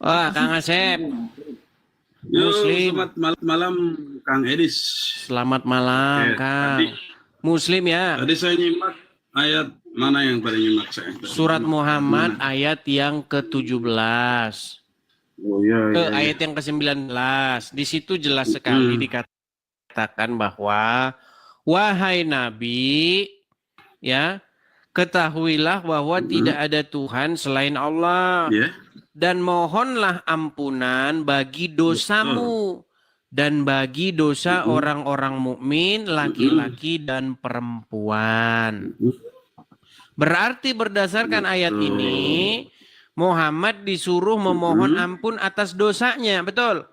Wah, Kang Asep, Yo, Muslim. selamat malam Kang Edis. Selamat malam, Tadi Kang. Muslim ya. tadi saya nyimak ayat mana yang pada nyimak saya tadi Surat nyimak ayat Muhammad mana? ayat yang ke-17. Oh iya iya iya. Ayat yang ke-19. Di situ jelas sekali Hmm. dikatakan bahwa wahai Nabi, ya, ketahuilah bahwa tidak ada Tuhan selain Allah. Ya, Dan mohonlah ampunan bagi betul. dosamu dan bagi dosa Mm-mm. orang-orang mukmin Mm-mm. laki-laki dan perempuan. Mm-mm. Berarti berdasarkan ayat Betul. ini Muhammad disuruh memohon Mm-mm. ampun atas dosanya, betul?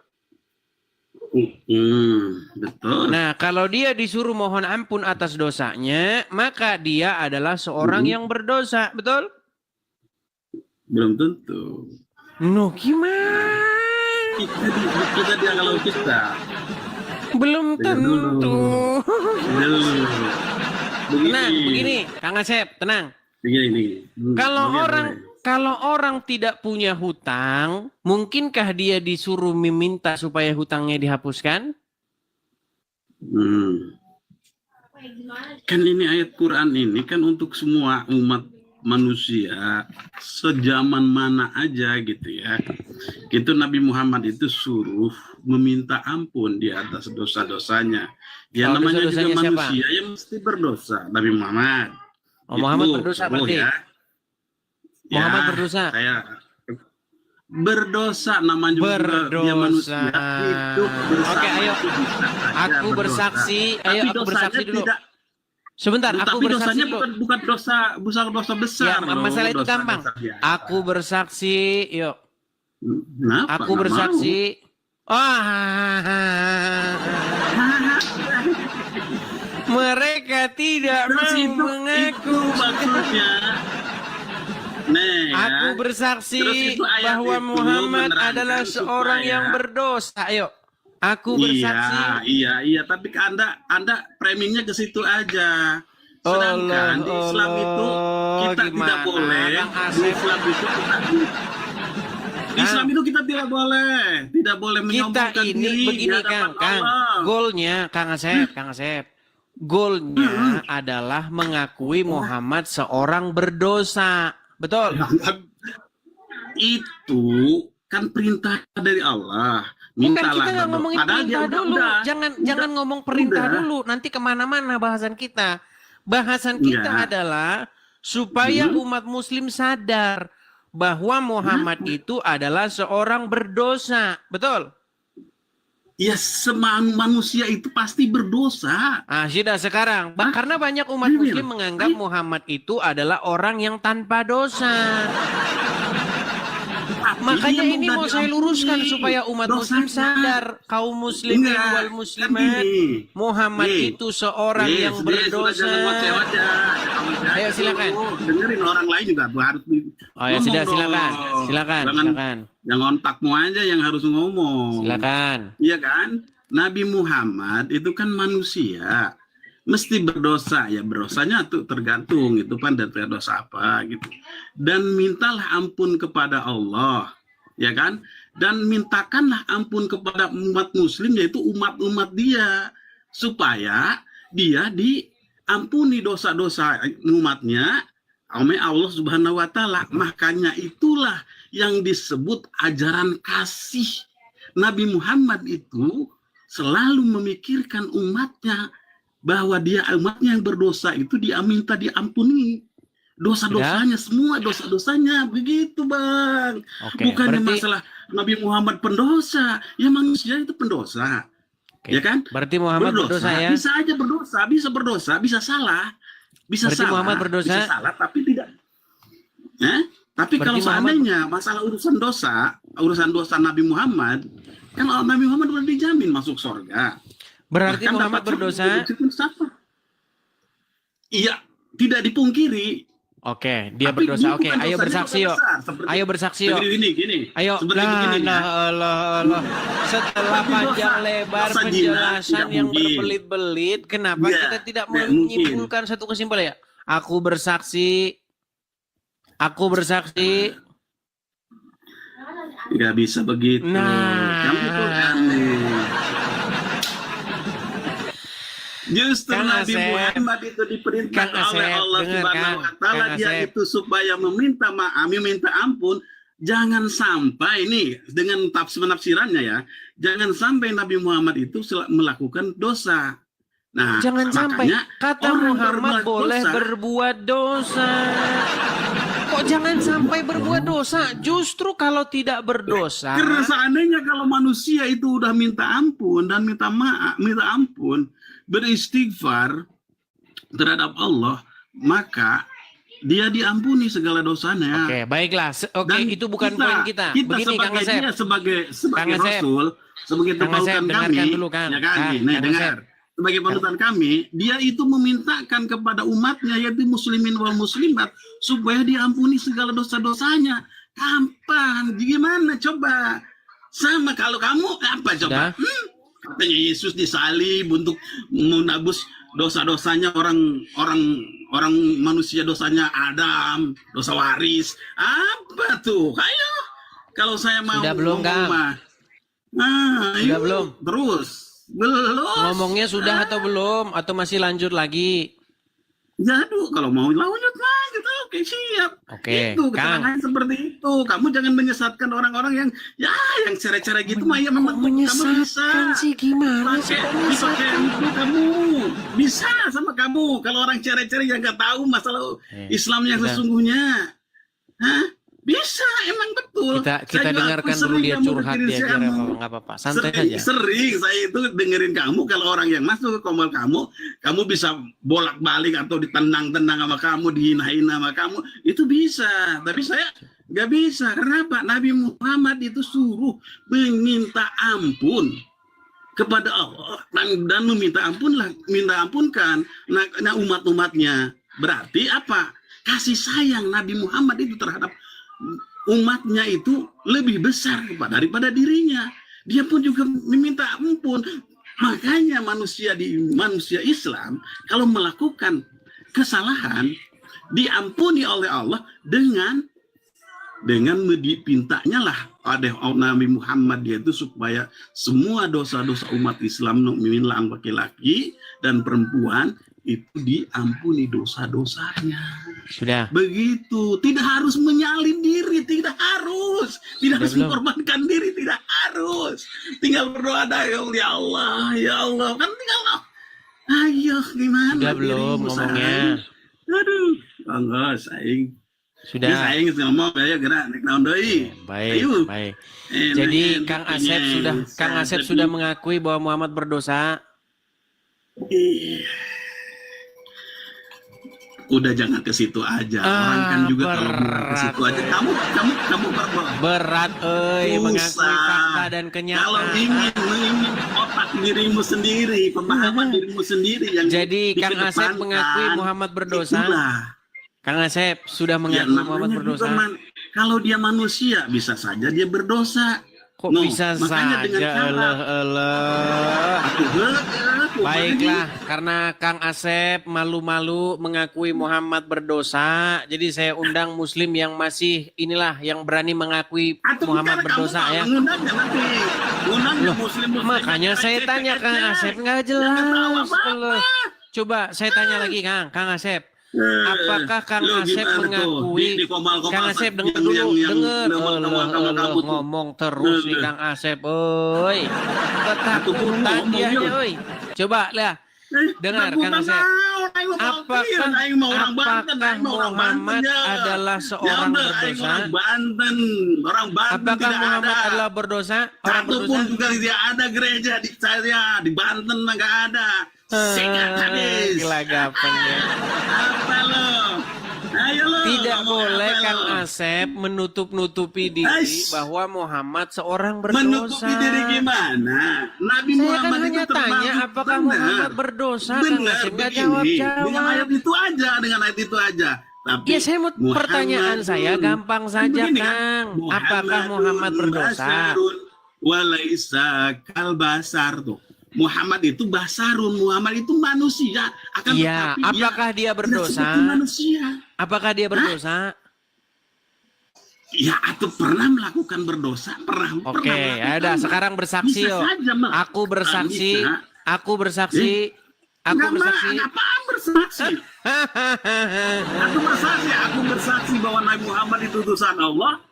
Mm-mm. Betul. Nah, kalau dia disuruh mohon ampun atas dosanya, maka dia adalah seorang Mm-mm. yang berdosa, betul? Belum tentu. Nuh, gimana? Kita dia kalau kita Belum dengar tentu. dulu. Dulu. Tenang, Begini. begini, Kang Asep, tenang. Begini. Kalau Boleh orang boleh. kalau orang tidak punya hutang, mungkinkah dia disuruh meminta supaya hutangnya dihapuskan? Hmm. Kan ini ayat Quran ini kan untuk semua umat manusia sejaman mana aja gitu ya. Itu Nabi Muhammad itu suruh meminta ampun di atas dosa-dosanya. Ya Oh, namanya juga dosa-dosanya siapa? manusia ya mesti berdosa. Nabi Muhammad Oh, Muhammad itu berdosa suruh berarti. ya. Muhammad Ya, berdosa. saya berdosa namanya juga dia Berdosa. manusia hidup bersama Oke, ayo. itu bisa saja Aku berdosa. bersaksi. Ayo, Tapi aku dosanya bersaksi dulu. tidak. Sebentar, aku Tapi bersaksi dosanya dulu. bukan dosa Ya, besar loh, masalah itu gampang. dosa biasa. Aku bersaksi, yuk. Kenapa Aku nggak mau? bersaksi. Ah, mereka tidak Terus mau itu mengaku. maksudnya. Nih Aku ya. bersaksi Terus itu ayat bahwa itu Muhammad menerangkan adalah seorang supaya yang berdosa. Ayo, aku iya, bersaksi. iya, tapi Anda premingnya ke situ aja. Allah, Sedangkan di Islam itu Allah, kita tidak gimana, boleh, Kang di Asep? Islam itu kita di Islam Kang, itu kita tidak boleh kita menyombongkan ini diri di begini, hadapan Kang. Allah. Goalnya, Kang Asep. Goalnya adalah mengakui Muhammad seorang berdosa. Betul? Itu kan perintah dari Allah. Bukan, Mintalah kita nggak berdoa. ngomongin Padahal dia perintah dulu. Jangan ngomong perintah udah. dulu. Nanti kemana-mana bahasan kita. Bahasan kita Enggak. adalah supaya umat Muslim sadar bahwa Muhammad itu adalah seorang berdosa. Betul? Ya semua manusia itu pasti berdosa. Ah, sudah sekarang. Hah? Karena banyak umat Real. Muslim menganggap Muhammad itu adalah orang yang tanpa dosa. Tapi Makanya dia ini udah mau saya diampuni luruskan supaya umat Muslim dosanya. sadar. Kaum muslimin Enggak, wal kan muslimat. gini. Muhammad itu seorang yang Sudah berdosa. jangan wajah-wajah. Ayo, silakan. Dengerin orang lain juga harus Oh ya, ngomong sudah, dong. silakan. Jangan otakmu aja yang harus ngomong. Silakan. Iya kan? Nabi Muhammad itu kan manusia. Mesti berdosa, ya berdosanya tuh tergantung itu kan dari dosa apa gitu. Dan mintalah ampun kepada Allah, ya kan? Dan mintakanlah ampun kepada umat muslim yaitu umat-umat dia supaya dia diampuni dosa-dosa umatnya oleh Allah Subhanahu wa taala. Makanya itulah yang disebut ajaran kasih. Nabi Muhammad itu selalu memikirkan umatnya bahwa dia umatnya yang berdosa itu dia minta diampuni dosa-dosanya, semua dosa-dosanya, begitu Bang. Oke, Bukannya berarti masalah Nabi Muhammad pendosa, ya manusia itu pendosa, ya kan? Berarti Muhammad berdosa ya? Bisa aja berdosa, bisa salah, Berarti Muhammad berdosa? bisa salah, tapi tidak. Tapi Berarti kalau seandainya masalah urusan dosa Nabi Muhammad, kan Nabi Muhammad udah dijamin masuk surga. Berarti Bahkan Muhammad dapat berdosa? Iya, tidak dipungkiri. Oke, dia Tapi berdosa. dia Oke, bukan ayo dosanya bersaksi dosa yuk. besar, seperti- Ayo bersaksi yuk. Seperti gini. Ayo, Seperti begini ya. Allah. Setelah Tapi panjang lebar dosa zina penjelasan tidak yang mungkin. berbelit-belit, kenapa Iya, kita tidak tidak menyimpulkan satu kesimpulan ya? Aku bersaksi. Nggak bisa begitu. Nah. Kamu tuh aneh. Justru Kang Nabi Asep. Muhammad itu diperintahkan Kang Asep, oleh Allah dengar, Subhanahu wa Kang. Ta'ala, Kang dia Asep. itu supaya meminta maaf, meminta ampun. Jangan sampai ini dengan penafsirannya ya, jangan sampai Nabi Muhammad itu melakukan dosa. Nah, Jangan sampai makanya kata orang Muhammad berbuat boleh dosa, berbuat dosa. Kok jangan sampai berbuat dosa? Justru kalau tidak berdosa. karena seandainya kalau manusia itu udah minta ampun dan minta maaf, minta ampun, beristighfar terhadap Allah, maka dia diampuni segala dosanya. Oke, baiklah. Oke, Dan itu bukan poin kita. Begini, Kang sebagai Asep. dia sebagai Kang Asep. Rasul, sebagai Kang Asep, panutan dengarkan kami, dulu, Kang. ya kan? Kang, Nih, Kang dengar. Asep. Sebagai panutan kami, dia itu memintakan kepada umatnya, yaitu muslimin wal muslimat, supaya diampuni segala dosa-dosanya. Kapan? Gimana coba? Sama kalau kamu apa coba? Katanya Yesus disalib untuk menebus dosa-dosanya orang manusia, dosanya Adam, dosa waris. Apa tuh? Ayo, kalau saya mau Sudah belum, ngomong Kang? mah. Nah, Sudah ayo, belum? Terus. Belum. Ngomongnya sudah atau belum? Atau masih lanjut lagi? Jadu, kalau mau lanjut lanjut, oke siap. Oke, Itu Kang. keterangan seperti itu. Kamu jangan menyesatkan orang-orang yang yang cerai-cerai gitu mah ya memang kamu bisa. Menyesatkan sih gimana sih? Kok Dipakai menyesatkan? itu kamu bisa sama kamu. Kalau orang cerai-cerai yang nggak tahu masalah Islam yang Kita- sesungguhnya, hah? Bisa, emang betul. Kita Saya juga dengarkan dulu sering dia kamu curhat dengerin dia saya, biar kamu. nggak apa-apa. Santai aja. Sering saya itu dengerin kamu, kalau orang yang masuk ke komel kamu bisa bolak-balik atau ditendang-tendang sama kamu, dihina-hina sama kamu, itu bisa. Tapi saya nggak bisa. Kenapa? Nabi Muhammad itu suruh meminta ampun kepada Allah dan meminta ampunkan umat-umatnya. Berarti apa? Kasih sayang Nabi Muhammad itu terhadap umatnya itu lebih besar daripada dirinya. Dia pun juga meminta ampun. Makanya manusia Islam kalau melakukan kesalahan diampuni oleh Allah dengan dipintanya lah ada Nabi Muhammad, yaitu supaya semua dosa-dosa umat Islam mukmin laki-laki dan perempuan itu diampuni dosa-dosanya. Sudah. Begitu, tidak harus menyalin diri, tidak harus mengorbankan diri, tidak harus. Tinggal berdoa ya Allah, kan tinggal ayo gimana? Sudah belum ngomongnya? Aduh, enggak saing. Sudah. Saing ngomong ayo gerak naik naon deui. Baik, Ayo. baik. Jadi Kang Asep sudah mengakui bahwa Muhammad berdosa. Udah jangan ke situ aja. Orang kan juga kalau bilang ke situ aja. Kamu berat mengakui fakta dan kenyataan. Kalau ingin otak dirimu sendiri, pemahaman dirimu sendiri yang jadi Kang Asep mengakui Muhammad berdosa. Itulah. Kang Asep sudah mengakui Muhammad berdosa. Kalau dia manusia bisa saja dia berdosa. Kok bisa saja? Baiklah, karena Kang Asep malu-malu mengakui Muhammad berdosa, jadi saya undang Muslim yang masih yang berani mengakui Muhammad berdosa ya. Loh, makanya saya tanya Kang Asep nggak jelas. Coba saya tanya lagi Kang Asep. Apakah Kang Asep mengakui? Kang Asep dengar dulu, ngomong terus nih Kang Asep, oi, ketakutan dia, oi. Coba lah, dengar Kang Asep. Apakah Muhammad adalah seorang berdosa? Apakah Muhammad adalah berdosa? Orang berdosa? Pun juga tidak ada gereja di saya di Banten nggak ada. Singkat habis. Gelagapan ya. Apa lo? Ayo lo. Tidak boleh Kang Asep menutup-nutupi diri bahwa Muhammad seorang berdosa. Menutupi diri gimana? Nabi Saya Muhammad kan hanya tanya apakah Muhammad berdosa. Kang Asep nggak jawab-jawab. Dengan ayat itu aja. Tapi ya saya mau pertanyaan saya gampang saja Kang. Apakah Muhammad berdosa? Walaisa kalbasar tuh. Muhammad itu basarun, Muhammad itu manusia. Apakah dia berdosa? Manusia. Apakah dia berdosa? Ya, atau pernah melakukan berdosa, pernah. Oke, ya melakukan, udah Bang. sekarang bersaksi Bisa yuk. saja, Bang. Aku bersaksi, Bisa. aku bersaksi, aku Nggak, bersaksi. Bang. Apaan bersaksi? Aku bersaksi bahwa Nabi Muhammad itu utusan Allah.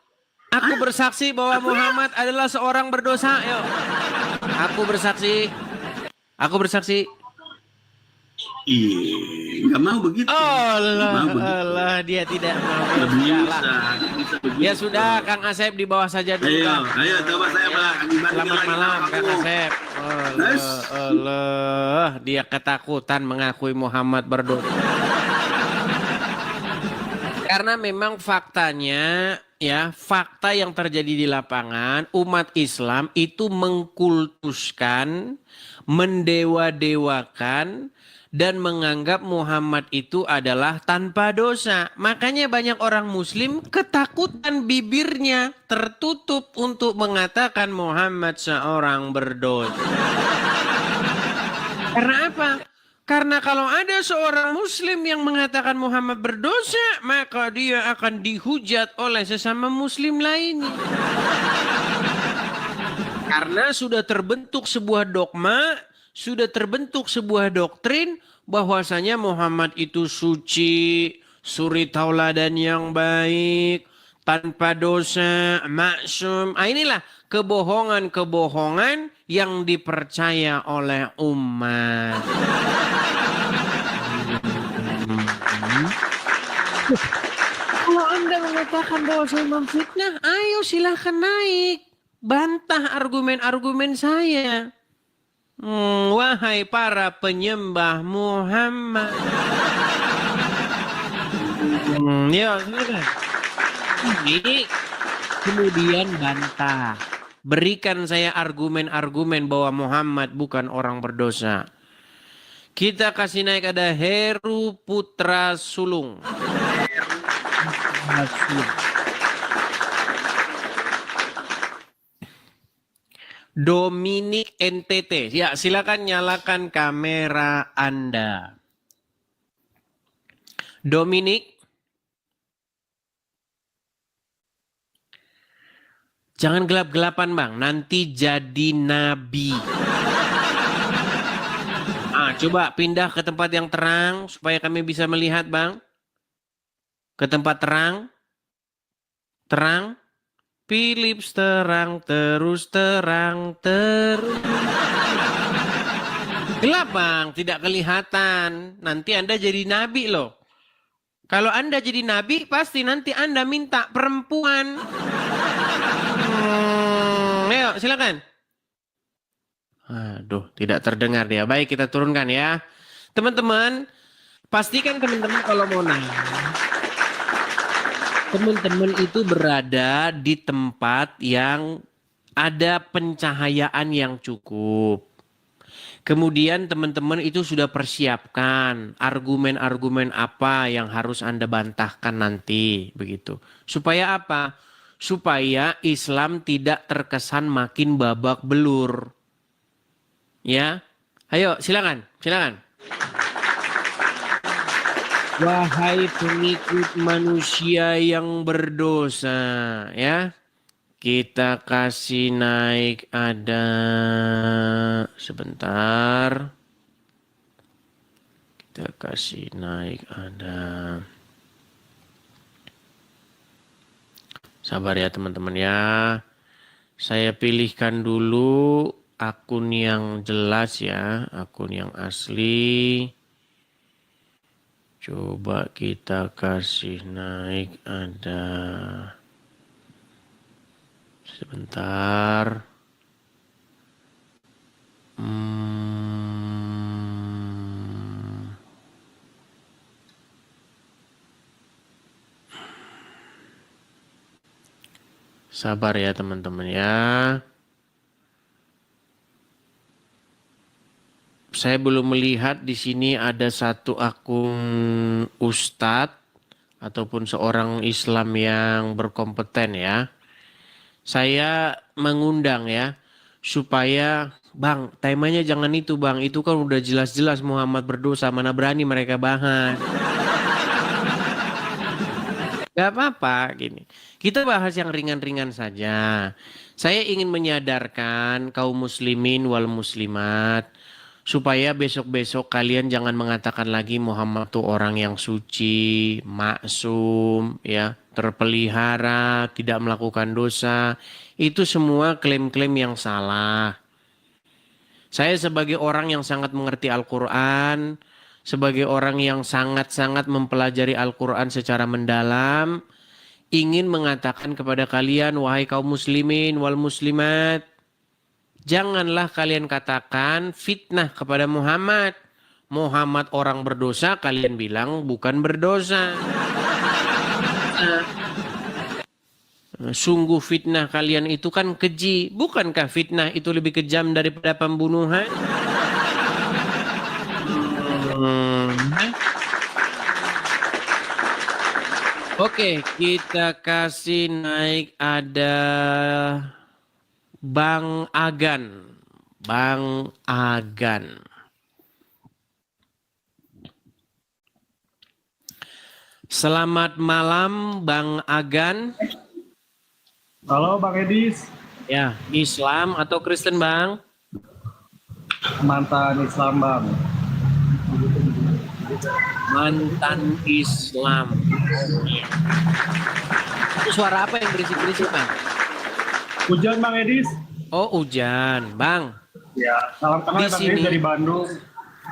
Aku bersaksi bahwa Muhammad adalah seorang berdosa. Yuk. Aku bersaksi. Aku bersaksi. Iya, nggak mau begitu. Allah, dia tidak mau. Bisa begitu. Ya sudah, Kang Asep di bawah saja dulu. Ayo, coba saya Bang. Selamat malam, Kang Asep. Allah, dia ketakutan mengakui Muhammad berdosa. Karena memang faktanya, ya, fakta yang terjadi di lapangan, umat Islam itu mengkultuskan, mendewa-dewakan, dan menganggap Muhammad itu adalah tanpa dosa. Makanya banyak orang Muslim ketakutan, bibirnya tertutup untuk mengatakan Muhammad seorang berdosa. Karena apa? Karena kalau ada seorang Muslim yang mengatakan Muhammad berdosa, maka dia akan dihujat oleh sesama Muslim lainnya. Karena sudah terbentuk sebuah dogma, sudah terbentuk sebuah doktrin bahwasanya Muhammad itu suci, suri tauladan yang baik, tanpa dosa, maksum. Inilah kebohongan-kebohongan yang dipercaya oleh umat. Kalau Anda mengatakan bahwa saya memfitnah, ayo silahkan naik. Bantah argumen-argumen saya. Wahai para penyembah Muhammad. Ya, silakan. Ini kemudian bantah. Berikan saya argumen-argumen bahwa Muhammad bukan orang berdosa. Kita kasih naik ada Heru Putra Sulung. Dominic NTT. Ya, silakan nyalakan kamera Anda. Dominic. Jangan gelap-gelapan, Bang. Nanti jadi nabi. Coba pindah ke tempat yang terang supaya kami bisa melihat, Bang. Ke tempat terang. Terang. Philips terang terus terang terus. Gelap, Bang. Tidak kelihatan. Nanti Anda jadi nabi loh. Kalau Anda jadi nabi, pasti nanti Anda minta perempuan. Ayo, silakan. Aduh, tidak terdengar dia. Baik, kita turunkan ya. Teman-teman, pastikan teman-teman kalau mau naik, teman-teman itu berada di tempat yang ada pencahayaan yang cukup. Kemudian teman-teman itu sudah persiapkan argumen-argumen apa yang harus Anda bantahkan nanti, begitu. Supaya apa? Supaya Islam tidak terkesan makin babak belur. Ya, ayo silakan, silakan. Wahai pengikut manusia yang berdosa, ya, kita kasih naik ada sebentar. Kita kasih naik ada. Sabar ya teman-teman ya. Saya pilihkan dulu akun yang jelas ya, akun yang asli. Coba kita kasih naik ada. Sebentar. Sabar ya teman-teman ya. Saya belum melihat di sini ada satu akun ustadz ataupun seorang Islam yang berkompeten ya. Saya mengundang ya supaya Bang, temanya jangan itu Bang. Itu kan udah jelas-jelas Muhammad berdosa, mana berani mereka bahas. Gak apa-apa gini. Kita bahas yang ringan-ringan saja. Saya ingin menyadarkan kaum muslimin wal muslimat supaya besok-besok kalian jangan mengatakan lagi Muhammad tuh orang yang suci, maksum, ya, terpelihara, tidak melakukan dosa. Itu semua klaim-klaim yang salah. Saya sebagai orang yang sangat mengerti Al-Quran, sebagai orang yang sangat-sangat mempelajari Al-Quran secara mendalam, ingin mengatakan kepada kalian, wahai kaum muslimin wal muslimat, janganlah kalian katakan fitnah kepada Muhammad. Muhammad orang berdosa, kalian bilang bukan berdosa. Sungguh fitnah kalian itu kan keji. Bukankah fitnah itu lebih kejam daripada pembunuhan? Hmm. Oke, kita kasih naik ada Bang Agan. Bang Agan. Selamat malam Bang Agan. Halo Bang Edis, Ya, Islam atau Kristen Bang? mantan Islam Bang. Mantan Islam. Itu suara apa yang berisik-berisik Bang? Hujan Bang Edis? Oh hujan Bang. Ya, salam kenal Di Bang sini. Edis dari Bandung.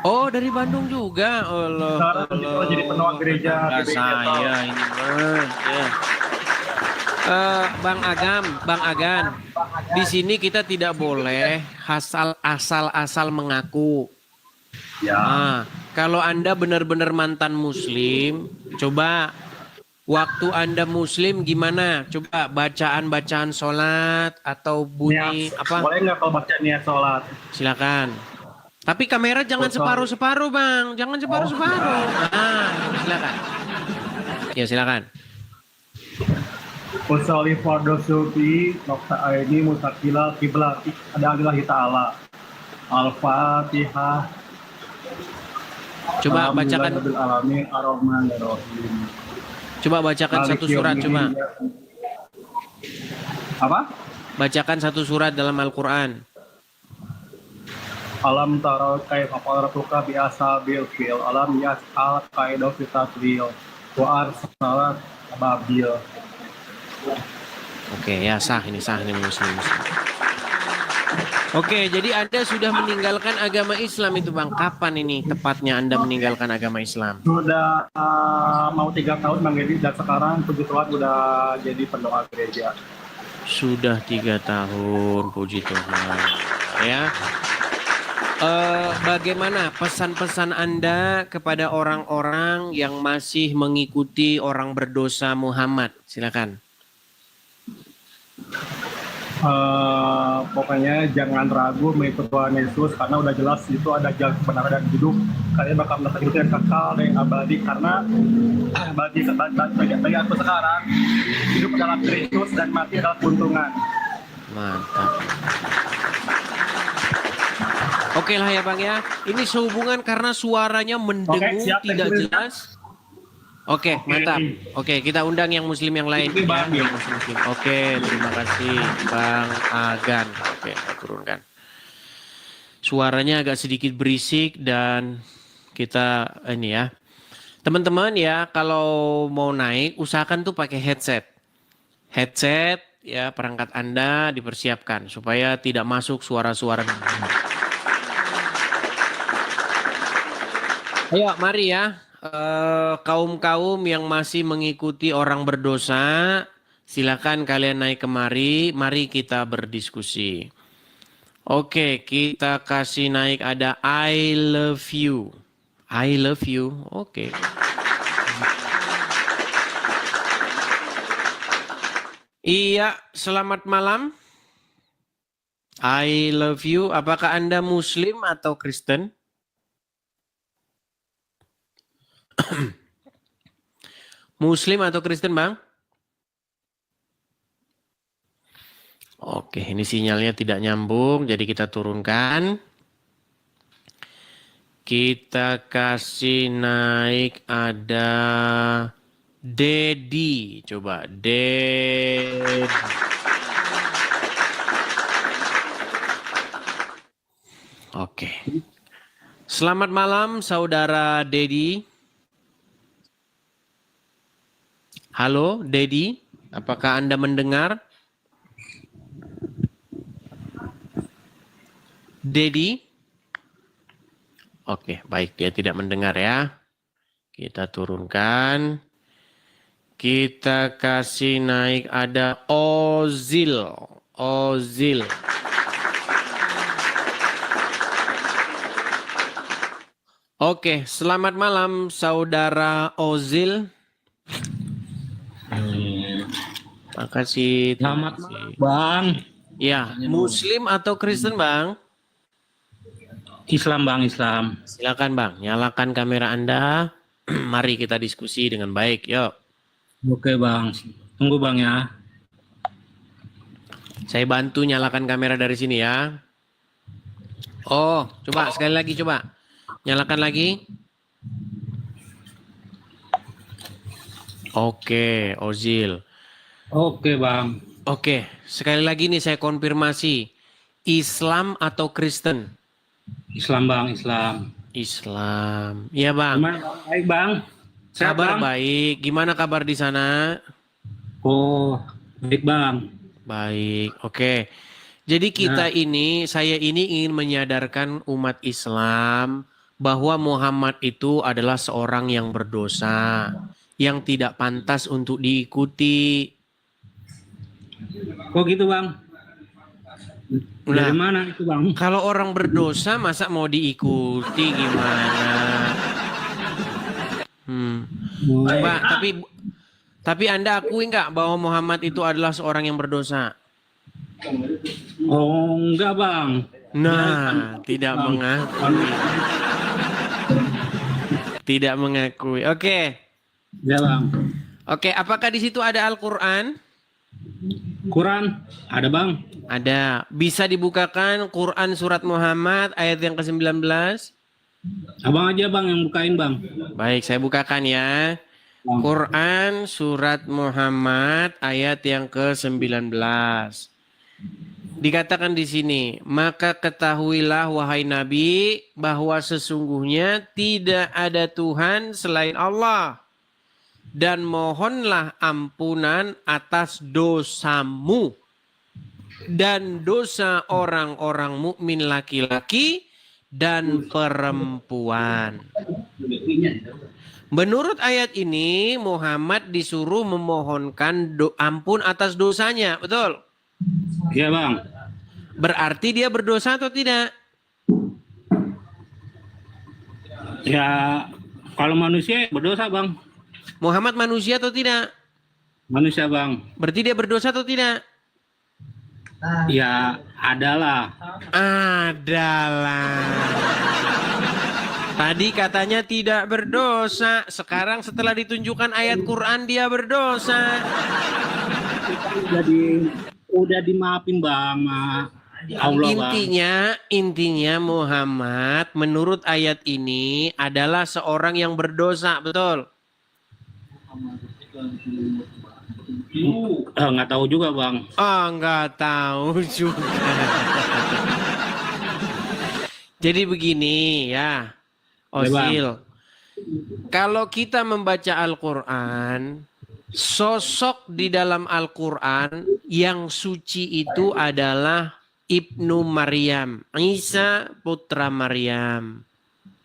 Oh dari Bandung juga. Allah. Sekarang kita jadi pendoa gereja Tetangga GBI saya ini Bang. Ya. Bang Agan, di sini kita tidak boleh asal-asal mengaku. Ya, Ah, kalau Anda benar-benar mantan Muslim, coba waktu Anda Muslim gimana? Coba bacaan-bacaan sholat atau bunyi niat. apa? Boleh nggak kalau baca niat sholat? Silakan. Tapi kamera jangan Betul. separuh-separuh Bang, jangan separuh-separuh. Silakan. Ya silakan. Usolli fardu sufi nokta aini mustakilal kiblat ada alillahi ta'ala. Al-Fatihah. Coba bacakan, Alhamdulillahirabbil alamin ar-rahmanir-rahim. coba bacakan satu Maliki surat coba. yaumiddin. Apa? Bacakan satu surat dalam Al-Qur'an. Alam taro kaifa rabbuka bi ashabil fil alam yas'al kaido fitadril wa arsalat ababil. Oke, ya sah ini muslim. Oke, jadi Anda sudah meninggalkan agama Islam itu Bang. Kapan ini tepatnya Anda meninggalkan agama Islam? Sudah mau 3 tahun Bang Edi dan sekarang puji Tuhan udah jadi pendoa gereja. Sudah 3 tahun, puji Tuhan. Ya. Bagaimana pesan-pesan Anda kepada orang-orang yang masih mengikuti orang berdosa Muhammad? Silakan. Pokoknya jangan ragu mengikut Tuhan Yesus karena udah jelas itu ada jalan kebenaran dan hidup. Kalian bakal mendapatkan hidup yang kekal dan yang abadi karena bagi aku sekarang hidup dalam Kristus dan mati adalah keuntungan. Mantap. Oke lah ya Bang ya. Ini sehubungan karena suaranya mendengung, Oke, siap, tidak thank you. jelas. Oke, mantap. Oke, kita undang yang muslim yang lain. Ini Bang. Yang muslim. Oke, terima kasih Bang Agan. Oke, kita turunkan. Suaranya agak sedikit berisik dan kita ini ya. Teman-teman ya, kalau mau naik usahakan tuh pakai headset. Headset ya, perangkat Anda dipersiapkan supaya tidak masuk suara-suara. Ayo, mari ya. Kaum-kaum yang masih mengikuti orang berdosa, silakan kalian naik kemari, mari kita berdiskusi. Oke, kita kasih naik ada I love you. I love you. Oke. Iya, selamat malam. I love you. Apakah Anda Muslim atau Kristen? Muslim atau Kristen, Bang? Oke, ini sinyalnya tidak nyambung, jadi kita turunkan. Kita kasih naik ada Dedi, coba Dedi. Oke. Selamat malam saudara Dedi. Halo Dedi, apakah Anda mendengar? Dedi? Oke, baik, dia tidak mendengar ya. Kita turunkan. Kita kasih naik, ada Ozil. Ozil. Oke, selamat malam saudara Ozil. Makasih. Selamat malam, Bang. Ya, Muslim atau Kristen, Bang? Islam, Bang, Islam. Silakan, Bang. Nyalakan kamera Anda. Mari kita diskusi dengan baik. Yuk. Oke, Bang. Tunggu, Bang, ya. Saya bantu nyalakan kamera dari sini ya. Oh, coba sekali lagi coba. Nyalakan lagi. Oke, Ozil. Oke, Bang. Oke, sekali lagi nih saya konfirmasi. Islam atau Kristen? Islam, Bang, Islam. Islam. Iya, Bang. Gimana, Bang? Baik, Bang. Sehat, Kabar Bang? baik. Gimana kabar di sana? Oh, baik, Bang. Baik. Oke. Jadi saya ini ingin menyadarkan umat Islam bahwa Muhammad itu adalah seorang yang berdosa, yang tidak pantas untuk diikuti. Kok gitu, Bang? Dari Nah, mana itu, Bang? kalau orang berdosa masa mau diikuti gimana? Pak, tapi Anda akui nggak bahwa Muhammad itu adalah seorang yang berdosa? Oh, enggak, Bang. Nah, tidak mengakui. Tidak mengakui. Oke. Ya, Bang. Oke, apakah di situ ada Al-Qur'an? Quran ada, Bang. Ada. Bisa dibukakan Quran surat Muhammad ayat yang ke-19? Abang aja, Bang, yang bukain, Bang. Baik, saya bukakan ya. Bang. Quran surat Muhammad ayat yang ke-19. Dikatakan di sini, maka ketahuilah wahai Nabi bahwa sesungguhnya tidak ada Tuhan selain Allah. Dan mohonlah ampunan atas dosamu dan dosa orang-orang mukmin laki-laki dan perempuan. Menurut ayat ini Muhammad disuruh memohonkan ampun atas dosanya, betul? Iya, Bang. Berarti dia berdosa atau tidak? Ya, kalau manusia berdosa, Bang. Muhammad manusia atau tidak? Manusia, Bang. Berarti dia berdosa atau tidak? Ya, adalah. Adalah. Tadi katanya tidak berdosa. Sekarang setelah ditunjukkan ayat Quran dia berdosa. Udah dimaafin, Bang, Allah, Bang. Intinya Muhammad menurut ayat ini adalah seorang yang berdosa, betul? Nggak tahu juga, Bang. Oh, nggak tahu juga. Jadi begini ya, Ozil. Kalau kita membaca Al-Quran, sosok di dalam Al-Quran yang suci itu adalah Ibnu Maryam, Isa putra Maryam.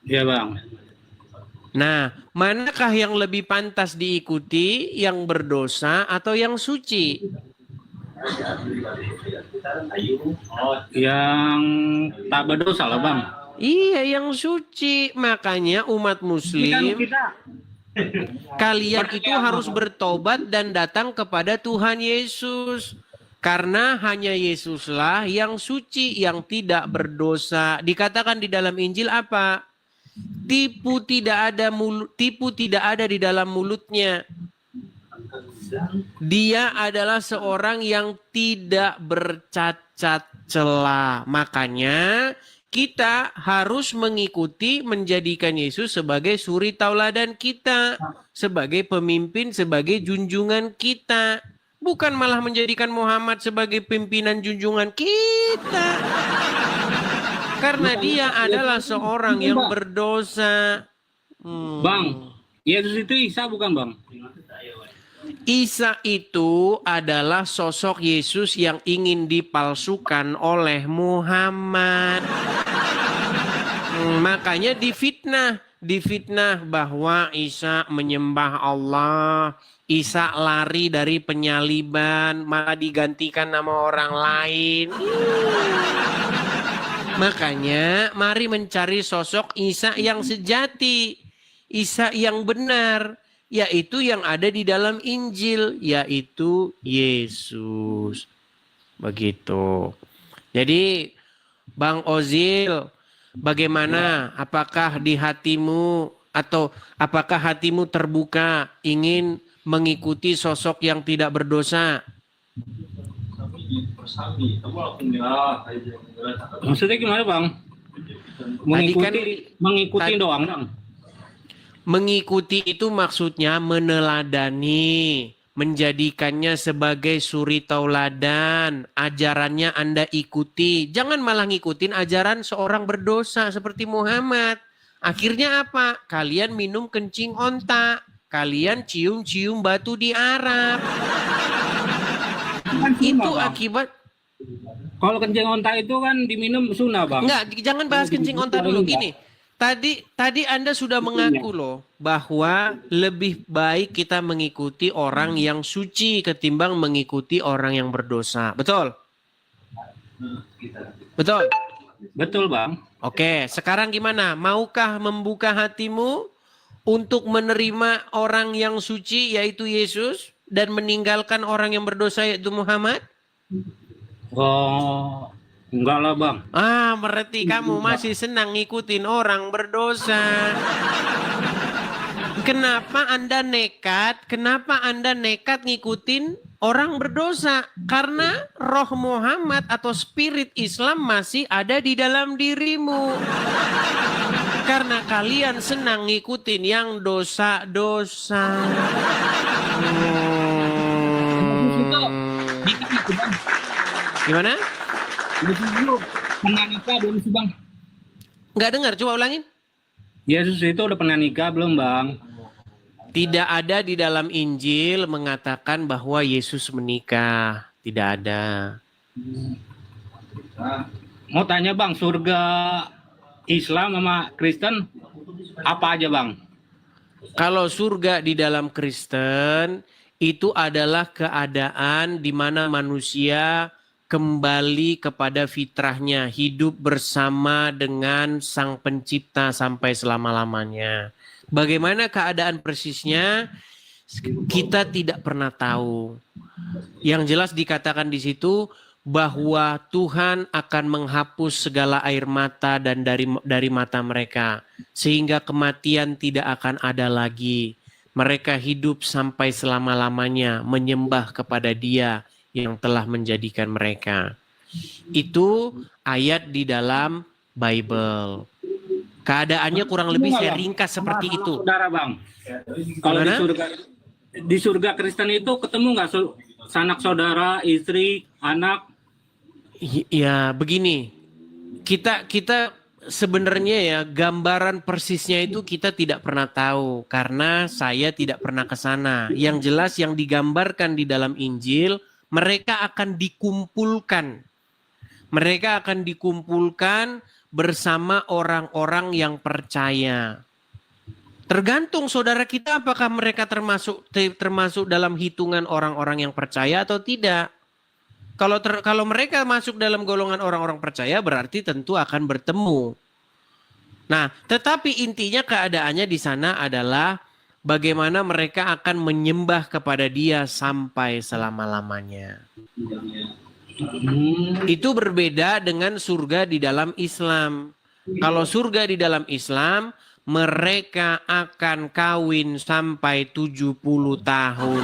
Iya, Bang. Nah, manakah yang lebih pantas diikuti, yang berdosa atau yang suci? Yang tak berdosa lah, Bang. Iya, yang suci. Makanya umat Muslim, kalian itu harus bertobat dan datang kepada Tuhan Yesus. Karena hanya Yesuslah yang suci, yang tidak berdosa. Dikatakan di dalam Injil apa? Tipu tidak ada di dalam mulutnya. Dia adalah seorang yang tidak bercacat celah. Makanya kita harus mengikuti, menjadikan Yesus sebagai suri tauladan kita, sebagai pemimpin, sebagai junjungan kita. Bukan malah menjadikan Muhammad sebagai pimpinan junjungan kita. Karena dia adalah seorang yang berdosa. Bang, Yesus itu Isa bukan bang? Isa itu adalah sosok Yesus yang ingin dipalsukan oleh Muhammad. Makanya difitnah bahwa Isa menyembah Allah, Isa lari dari penyaliban, malah digantikan nama orang lain. Makanya mari mencari sosok Isa yang sejati, Isa yang benar, yaitu yang ada di dalam Injil, yaitu Yesus. Begitu. Jadi Bang Ozil, bagaimana? Apakah di hatimu atau apakah hatimu terbuka ingin mengikuti sosok yang tidak berdosa? Maksudnya gimana bang? Mengikuti doang bang. Mengikuti itu maksudnya meneladani, menjadikannya sebagai suri tauladan, ajarannya Anda ikuti. Jangan malah ngikutin ajaran seorang berdosa seperti Muhammad. Akhirnya apa? Kalian minum kencing onta, kalian cium-cium batu di Arab. Itu akibat. Kalau kencing onta itu kan diminum sunnah bang. Enggak, jangan bahas kencing onta dulu. Gini, tadi Anda sudah mengaku loh bahwa lebih baik kita mengikuti orang yang suci ketimbang mengikuti orang yang berdosa. Betul? Betul? Betul bang. Oke, sekarang gimana? Maukah membuka hatimu untuk menerima orang yang suci yaitu Yesus dan meninggalkan orang yang berdosa yaitu Muhammad? Oh, enggak lah bang. Berarti kamu masih senang ngikutin orang berdosa. Kenapa Anda nekat? Kenapa Anda nekat ngikutin orang berdosa? Karena roh Muhammad atau spirit Islam masih ada di dalam dirimu. Karena kalian senang ngikutin yang dosa-dosa. Gimana? Pernah nikah belum sih bang? Nggak dengar, coba ulangin. Yesus itu udah pernah nikah belum bang? Tidak ada di dalam Injil mengatakan bahwa Yesus menikah. Tidak ada. Mau tanya bang, surga Islam sama Kristen apa aja bang? Kalau surga di dalam Kristen itu adalah keadaan di mana manusia kembali kepada fitrahnya, hidup bersama dengan Sang Pencipta sampai selama-lamanya. Bagaimana keadaan persisnya? Kita tidak pernah tahu. Yang jelas dikatakan di situ bahwa Tuhan akan menghapus segala air mata dan dari mata mereka, sehingga kematian tidak akan ada lagi. Mereka hidup sampai selama-lamanya menyembah kepada Dia yang telah menjadikan mereka. Itu ayat di dalam Bible. Keadaannya kurang lebih saya ringkas seperti itu. Saudara bang, kalau di surga Kristen itu ketemu nggak sanak saudara, istri, anak? Ya begini, kita sebenarnya ya gambaran persisnya itu kita tidak pernah tahu karena saya tidak pernah ke sana. Yang jelas yang digambarkan di dalam Injil, mereka akan dikumpulkan. Mereka akan dikumpulkan bersama orang-orang yang percaya. Tergantung saudara kita apakah mereka termasuk dalam hitungan orang-orang yang percaya atau tidak. Kalau mereka masuk dalam golongan orang-orang percaya berarti tentu akan bertemu. Nah, tetapi intinya keadaannya di sana adalah bagaimana mereka akan menyembah kepada Dia sampai selama-lamanya. Itu berbeda dengan surga di dalam Islam. Kalau surga di dalam Islam, mereka akan kawin sampai 70 tahun.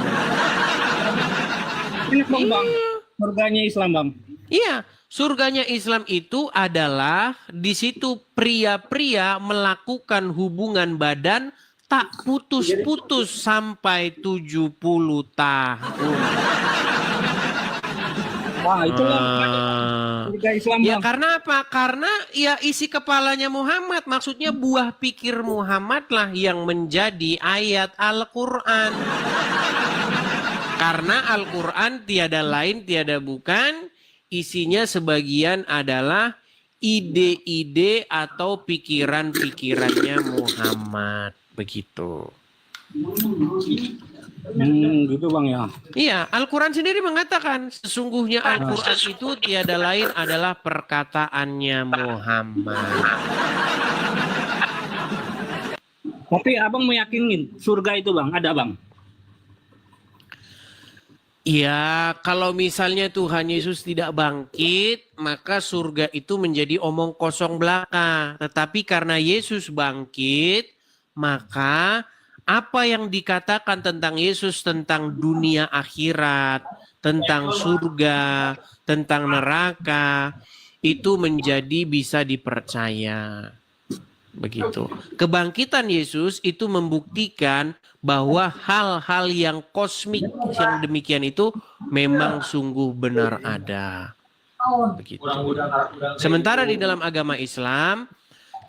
Ini bang, surganya Islam bang. Iya, Surganya Islam itu adalah di situ pria-pria melakukan hubungan badan tak putus-putus sampai 70 tahun. Wah, itulah surga Islam, Ya Bang. karena apa? Karena ya isi kepalanya Muhammad, maksudnya buah pikir Muhammad lah yang menjadi ayat Al-Quran. Karena Al-Quran tiada lain, tiada bukan, isinya sebagian adalah ide-ide atau pikiran-pikirannya Muhammad. Begitu. Gitu Bang ya. Iya, Al-Quran sendiri mengatakan sesungguhnya Al-Quran itu tiada lain adalah perkataannya Muhammad. Tapi Abang meyakinin surga itu Bang, ada Bang? Ya, kalau misalnya Tuhan Yesus tidak bangkit, maka surga itu menjadi omong kosong belaka. Tetapi karena Yesus bangkit, maka apa yang dikatakan tentang Yesus, tentang dunia akhirat, tentang surga, tentang neraka, itu menjadi bisa dipercaya. Begitu. Kebangkitan Yesus itu membuktikan bahwa hal-hal yang kosmik yang demikian itu memang sungguh benar ada. Begitu. Sementara di dalam agama Islam,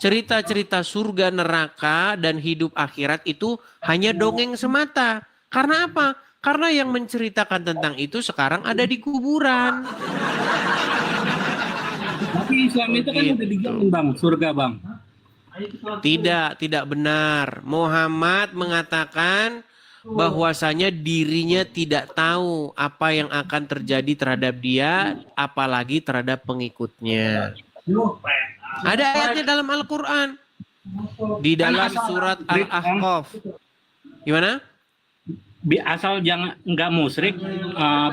cerita-cerita surga, neraka, dan hidup akhirat itu hanya dongeng semata. Karena apa? Karena yang menceritakan tentang itu sekarang ada di kuburan. Tapi Islam itu kan udah dijamin Bang, surga Bang. Tidak benar. Muhammad mengatakan bahwasanya dirinya tidak tahu apa yang akan terjadi terhadap dia, apalagi terhadap pengikutnya. Ada ayatnya dalam Al-Quran. Di dalam surat Al-Ahqaf. Gimana? Asal jangan nggak musyrik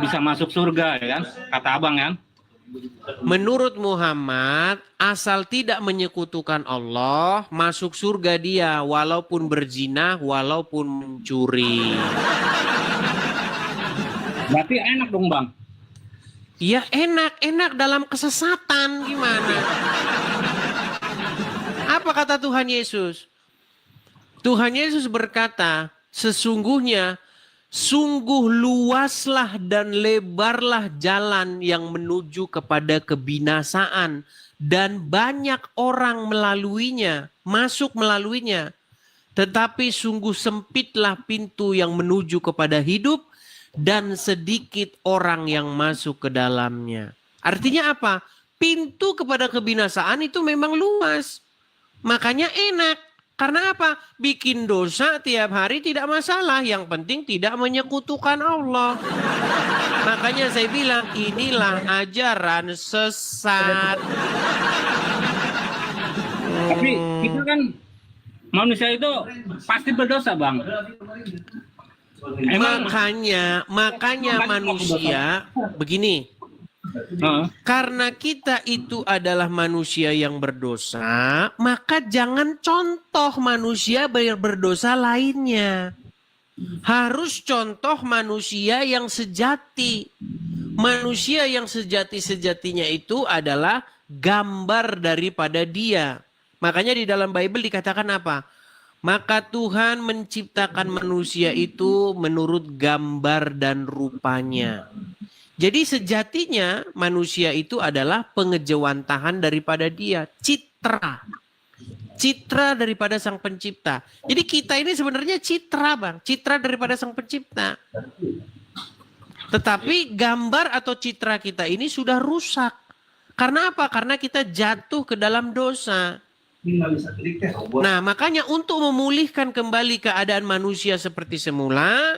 bisa masuk surga ya kan? Kata Abang kan? Menurut Muhammad, asal tidak menyekutukan Allah, masuk surga dia walaupun berzina, walaupun mencuri. Berarti enak dong Bang. Ya enak dalam kesesatan gimana? Apa kata Tuhan Yesus? Tuhan Yesus berkata, sesungguhnya sungguh luaslah dan lebarlah jalan yang menuju kepada kebinasaan dan banyak orang melaluinya, masuk melaluinya. Tetapi sungguh sempitlah pintu yang menuju kepada hidup dan sedikit orang yang masuk ke dalamnya. Artinya apa? Pintu kepada kebinasaan itu memang luas. Makanya enak. Karena apa? Bikin dosa tiap hari tidak masalah. Yang penting tidak menyekutukan Allah. Makanya saya bilang inilah ajaran sesat. Tapi kita kan manusia itu pasti berdosa Bang. Makanya manusia begini. Karena kita itu adalah manusia yang berdosa, maka jangan contoh manusia berdosa lainnya. Harus contoh manusia yang sejati. Manusia yang sejati-sejatinya itu adalah gambar daripada dia. Makanya di dalam Bible dikatakan apa? Maka Tuhan menciptakan manusia itu menurut gambar dan rupanya. Jadi sejatinya manusia itu adalah pengejawantahan daripada dia. Citra. Citra daripada sang pencipta. Jadi kita ini sebenarnya citra Bang. Citra daripada sang pencipta. Tetapi gambar atau citra kita ini sudah rusak. Karena apa? Karena kita jatuh ke dalam dosa. Nah makanya untuk memulihkan kembali keadaan manusia seperti semula,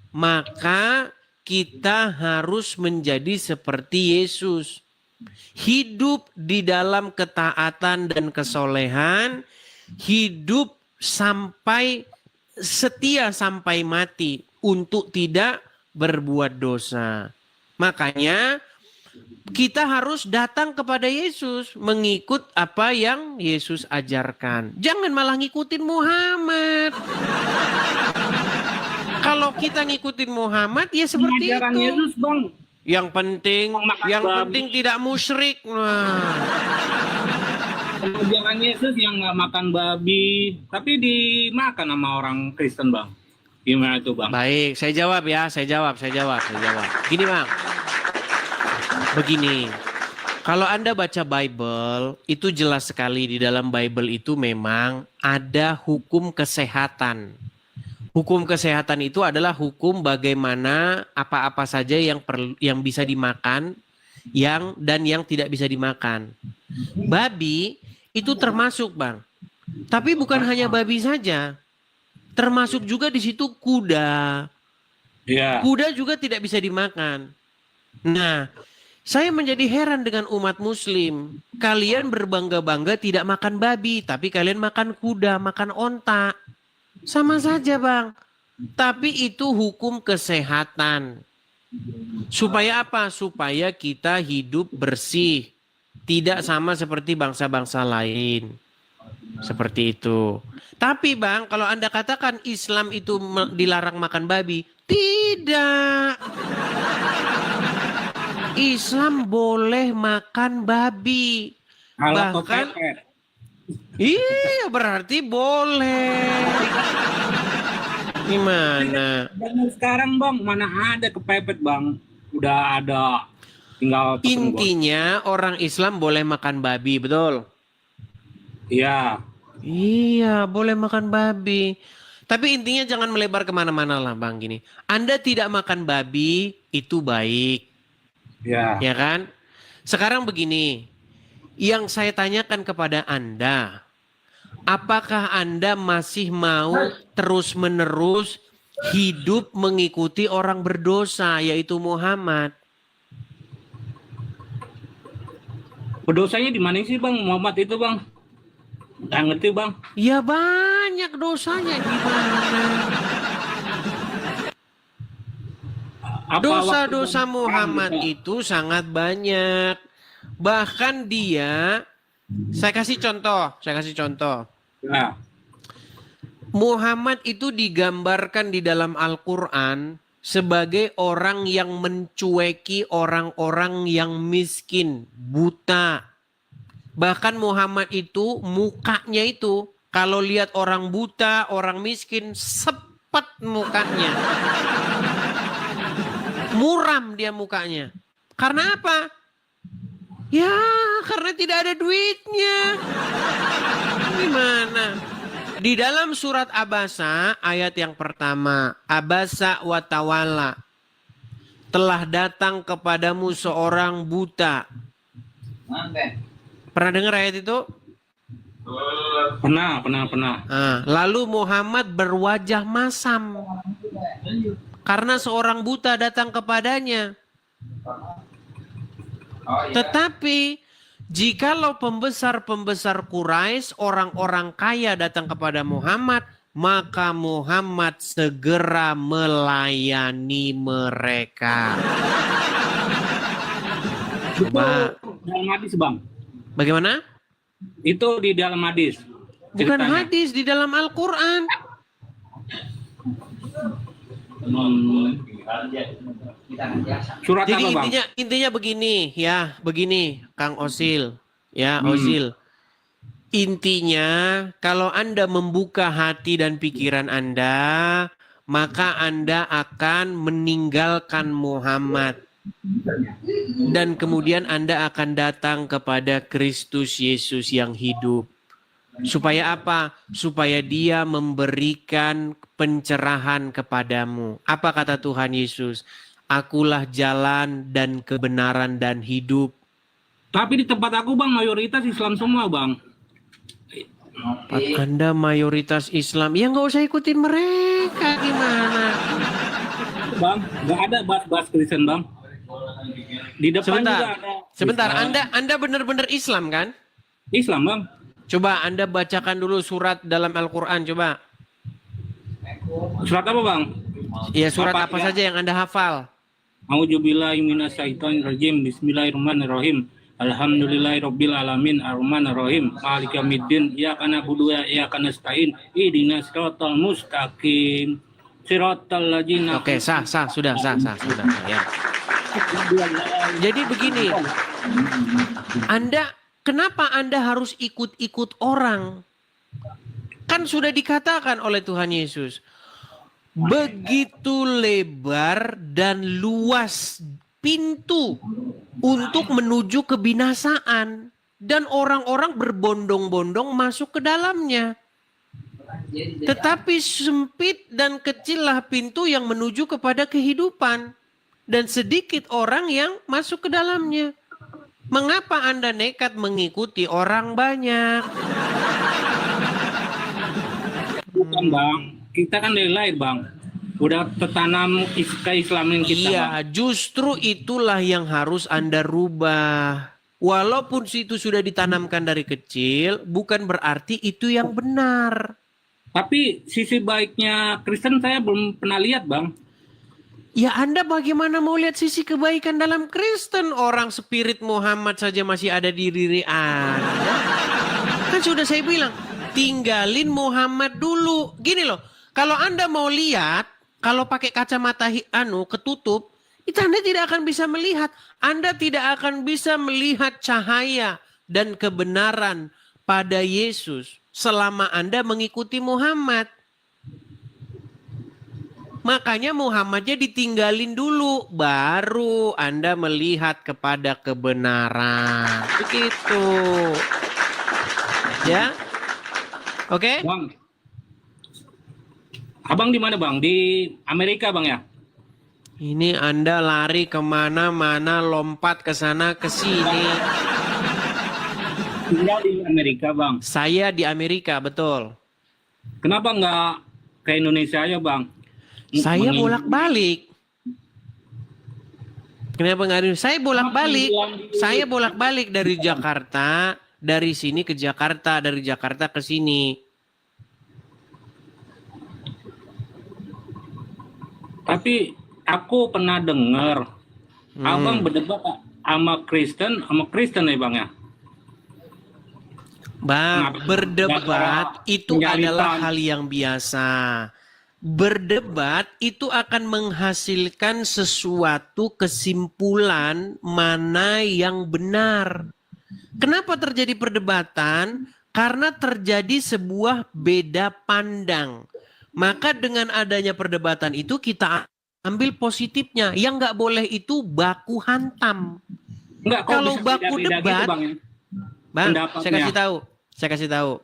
maka kita harus menjadi seperti Yesus. Hidup di dalam ketaatan dan kesolehan. Hidup sampai setia sampai mati. Untuk tidak berbuat dosa. Makanya kita harus datang kepada Yesus. Mengikut apa yang Yesus ajarkan. Jangan malah ngikutin Muhammad. Kalau kita ngikutin Muhammad ya seperti Ajaran itu. Yesus Bang Yang penting, Makan yang babi. penting tidak musyrik. Nah. Ajaran Yesus yang nggak makan babi, tapi dimakan sama orang Kristen, Bang. Gimana tuh, Bang? Baik, saya jawab ya, saya jawab. Gini Bang, begini. Kalau Anda baca Bible, itu jelas sekali di dalam Bible itu memang ada hukum kesehatan. Hukum kesehatan itu adalah hukum bagaimana apa-apa saja yang bisa dimakan, yang tidak bisa dimakan. Babi itu termasuk, Bang. Tapi bukan hanya babi saja. Termasuk juga di situ kuda. Iya. Kuda juga tidak bisa dimakan. Nah, saya menjadi heran dengan umat muslim. Kalian berbangga-bangga tidak makan babi, tapi kalian makan kuda, makan onta. Sama saja, Bang. Tapi itu hukum kesehatan. Supaya apa? Supaya kita hidup bersih. Tidak sama seperti bangsa-bangsa lain. Seperti itu. Tapi Bang, kalau Anda katakan Islam itu dilarang makan babi, tidak. Islam boleh makan babi. Kalau Bahkan, kepepet. iya berarti boleh. Gimana? Dan sekarang, Bang, mana ada kepepet, Bang? Udah ada. Tinggal pesen, Bang. Intinya orang Islam boleh makan babi, betul? Iya. Iya, boleh makan babi. Tapi intinya jangan melebar kemana-mana lah, Bang. Gini, Anda tidak makan babi, itu baik. Iya. Ya kan? Sekarang begini, yang saya tanyakan kepada Anda, apakah Anda masih mau terus-menerus hidup mengikuti orang berdosa, yaitu Muhammad? Dosanya di mana sih, Bang? Muhammad itu, Bang? Nggak ngerti, Bang. Ya banyak dosanya, gimana? Dosa-dosa Muhammad itu sangat banyak. Bahkan dia, saya kasih contoh. Ya. Muhammad itu digambarkan di dalam Al-Quran sebagai orang yang mencueki orang-orang yang miskin, buta. Bahkan Muhammad itu mukanya itu kalau lihat orang buta, orang miskin, sepet mukanya. Muram dia mukanya. Karena apa? Ya, karena tidak ada duitnya. Gimana? Di dalam surat Abasa ayat yang pertama, Abasa wa tawalla. Telah datang kepadamu seorang buta. Pernah dengar ayat itu? Pernah. Nah, lalu Muhammad berwajah masam. Karena seorang buta datang kepadanya. Tetapi jikalau pembesar-pembesar Quraisy, orang-orang kaya datang kepada Muhammad, maka Muhammad segera melayani mereka. Coba. Dalam hadis, Bang. Bagaimana? Itu di dalam hadis. Bukan ceritanya. hadis, di dalam Al-Quran. Surat Jadi apa, Bang? intinya begini, Kang Osil, Osil. Intinya kalau Anda membuka hati dan pikiran Anda, maka Anda akan meninggalkan Muhammad. Dan kemudian Anda akan datang kepada Kristus Yesus yang hidup. Supaya apa? Supaya dia memberikan pencerahan kepadamu. Apa kata Tuhan Yesus? Akulah jalan dan kebenaran dan hidup. Tapi di tempat aku, Bang, mayoritas Islam semua, Bang. Anda mayoritas Islam. Ya nggak usah ikutin mereka. Gimana? Bang, nggak ada bahas-bahas Kristen, Bang. Di depan juga ada. Sebentar. Islam. Anda benar-benar Islam kan? Islam, Bang. Coba Anda bacakan dulu surat dalam Al-Quran, coba. Surat apa, Bang? Ya surat apa ya? saja yang Anda hafal. A'udzubillahi minasyaitonirrajim. Bismillahirrahmanirrahim. Alhamdulillahirabbil alamin arrahmanirrahim. Maliki yaumiddin. Iyyaka na'budu wa iyyaka nasta'in. Ihdinas siratal mustaqim. Siratal ladzina. Oke, sah, sudah ya. Jadi begini, kenapa Anda harus ikut-ikut orang? Kan sudah dikatakan oleh Tuhan Yesus, begitu lebar dan luas pintu untuk menuju kebinasaan, dan orang-orang berbondong-bondong masuk ke dalamnya. Tetapi sempit dan kecillah pintu yang menuju kepada kehidupan, dan sedikit orang yang masuk ke dalamnya. Mengapa Anda nekat mengikuti orang banyak? Bukan Bang, kita kan dari lahir Bang, udah tertanam keislaman kita. Iya, Bang. justru itulah yang harus Anda rubah. Walaupun itu sudah ditanamkan dari kecil, bukan berarti itu yang benar. Tapi sisi baiknya Kristen saya belum pernah lihat Bang. Ya Anda bagaimana mau lihat sisi kebaikan dalam Kristen? Orang spirit Muhammad saja masih ada di diri Anda. Kan sudah saya bilang, tinggalin Muhammad dulu. Gini loh, kalau Anda mau lihat, kalau pakai kacamata ketutup, itu Anda tidak akan bisa melihat. Anda tidak akan bisa melihat cahaya dan kebenaran pada Yesus selama Anda mengikuti Muhammad. Makanya Muhammadnya ditinggalin dulu, baru Anda melihat kepada kebenaran. Begitu. Ya? Oke? Bang, Abang di mana Bang? Di Amerika Bang ya? Ini Anda lari kemana-mana, lompat ke sana ke sini. Tinggal di Amerika Bang. Saya di Amerika, betul. Kenapa nggak ke Indonesia aja Bang? Saya bolak-balik. Kenapa nggak ada? Saya bolak-balik. Saya bolak-balik dari Jakarta, dari sini ke Jakarta, dari Jakarta ke sini. Tapi aku pernah dengar Abang berdebat sama Kristen ya Bang ya? Bang, berdebat itu Nyari adalah tahu. hal yang biasa. Berdebat itu akan menghasilkan sesuatu kesimpulan mana yang benar. Kenapa terjadi perdebatan? Karena terjadi sebuah beda pandang. Maka dengan adanya perdebatan itu kita ambil positifnya. Yang nggak boleh itu baku hantam. Enggak, Kalau baku debat, Bang, ya? Bang, Pendapatnya. saya kasih tahu.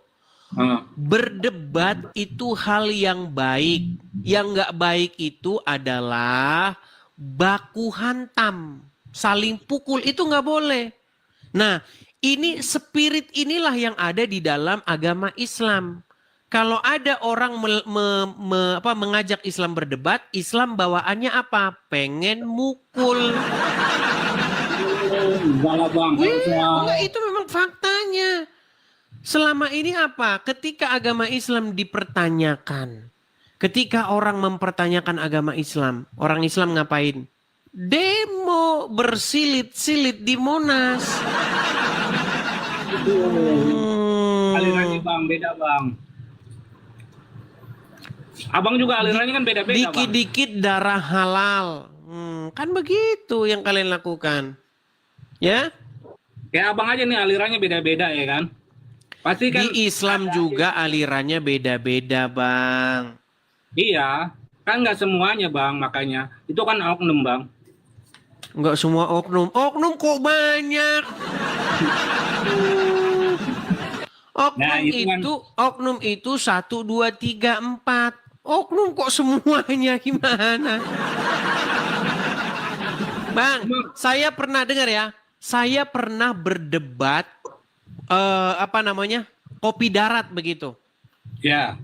Berdebat itu hal yang baik. Yang nggak baik itu adalah baku hantam, saling pukul, itu nggak boleh. Nah, ini spirit inilah yang ada di dalam agama Islam. Kalau ada orang mengajak Islam berdebat, Islam bawaannya apa? Pengen mukul. Enggak, itu memang faktanya. Selama ini apa? Ketika agama Islam dipertanyakan, ketika orang mempertanyakan agama Islam, orang Islam ngapain? Demo bersilit-silit di Monas. Alirannya Bang, beda Bang. Abang juga alirannya kan beda-beda Bang. Dikit-dikit darah halal. Kan begitu yang kalian lakukan. Ya? Kayak abang aja nih alirannya beda-beda ya kan? Pasti kan di Islam juga alirannya beda-beda, Bang. Iya, kan nggak semuanya Bang, makanya. Itu kan oknum Bang. Nggak semua oknum. Oknum kok banyak. Oknum itu 1, 2, 3, 4. Oknum kok semuanya, gimana? Bang, saya pernah dengar ya. Saya pernah berdebat kopi darat begitu. Ya.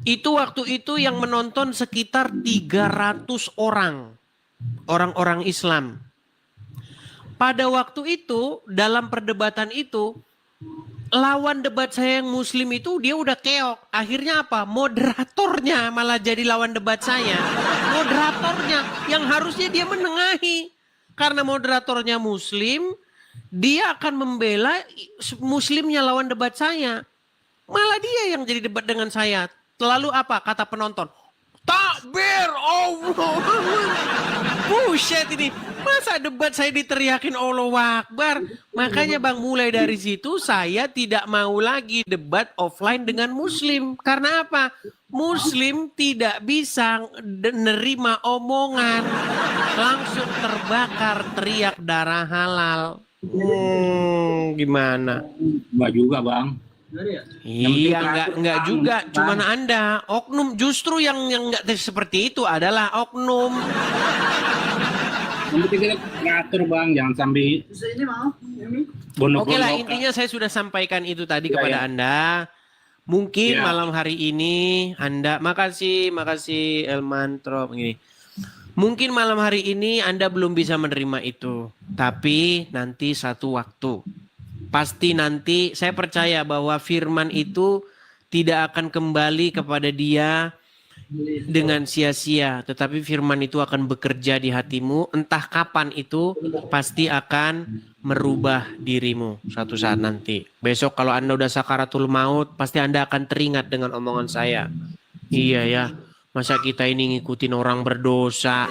Itu waktu itu yang menonton sekitar 300 orang. Orang-orang Islam. Pada waktu itu, dalam perdebatan itu, lawan debat saya yang Muslim itu dia udah keok. Akhirnya apa? Moderatornya malah jadi lawan debat saya. Moderatornya yang harusnya dia menengahi. Karena moderatornya Muslim, dia akan membela Muslimnya lawan debat saya. Malah dia yang jadi debat dengan saya. Lalu apa? Kata penonton, takbir, Allah. Buset ini. Masa Masa debat saya diteriakin Allahu Akbar? Makanya Bang, mulai dari situ saya tidak mau lagi debat offline dengan Muslim. Karena apa? Muslim tidak bisa nerima omongan. Langsung terbakar teriak darah halal. Gimana? Enggak juga, Bang. Iya, enggak juga, cuman Anda oknum. Justru yang enggak seperti itu adalah oknum. Yang penting kita ngatur, Bang, jangan sampai Oke lah, intinya saya sudah sampaikan itu tadi kepada Anda. Mungkin malam hari ini Anda, makasih Elman Trop gini. Mungkin malam hari ini Anda belum bisa menerima itu, tapi nanti satu waktu pasti nanti saya percaya bahwa firman itu tidak akan kembali kepada dia dengan sia-sia, tetapi firman itu akan bekerja di hatimu, entah kapan itu pasti akan merubah dirimu suatu saat nanti. Besok kalau Anda udah sakaratul maut, pasti Anda akan teringat dengan omongan saya. Iya ya, masa kita ini ngikutin orang berdosa.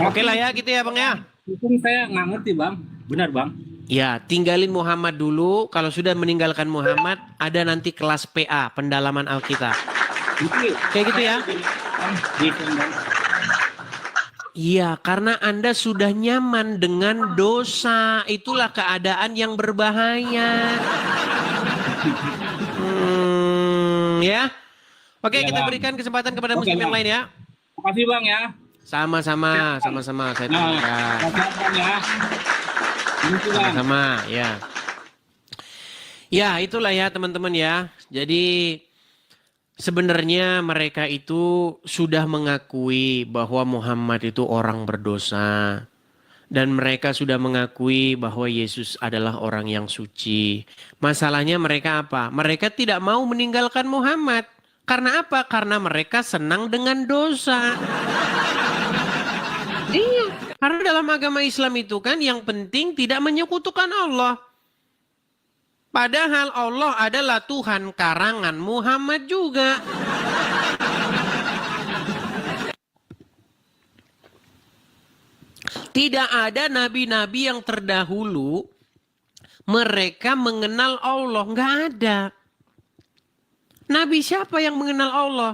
Oke lah ya gitu ya Bang ya. Hukum saya nggak ngerti, Bang. Benar, Bang. Ya, tinggalin Muhammad dulu. Kalau sudah meninggalkan Muhammad, ada nanti kelas PA, pendalaman Alkitab. Kayak gitu ya? Iya, karena Anda sudah nyaman dengan dosa. Itulah keadaan yang berbahaya. Ya. Oke, kita berikan kesempatan kepada muslim yang lain ya. Makasih, Bang ya. Sama-sama. Saya terima. Sama-sama, ya. Ya, itulah ya teman-teman ya. Jadi sebenarnya mereka itu sudah mengakui bahwa Muhammad itu orang berdosa. Dan mereka sudah mengakui bahwa Yesus adalah orang yang suci. Masalahnya mereka apa? Mereka tidak mau meninggalkan Muhammad. Karena apa? Karena mereka senang dengan dosa. Iya, karena dalam agama Islam itu kan yang penting tidak menyekutukan Allah. Padahal Allah adalah Tuhan karangan Muhammad juga. Tidak ada nabi-nabi yang terdahulu mereka mengenal Allah, nggak ada. Nabi siapa yang mengenal Allah?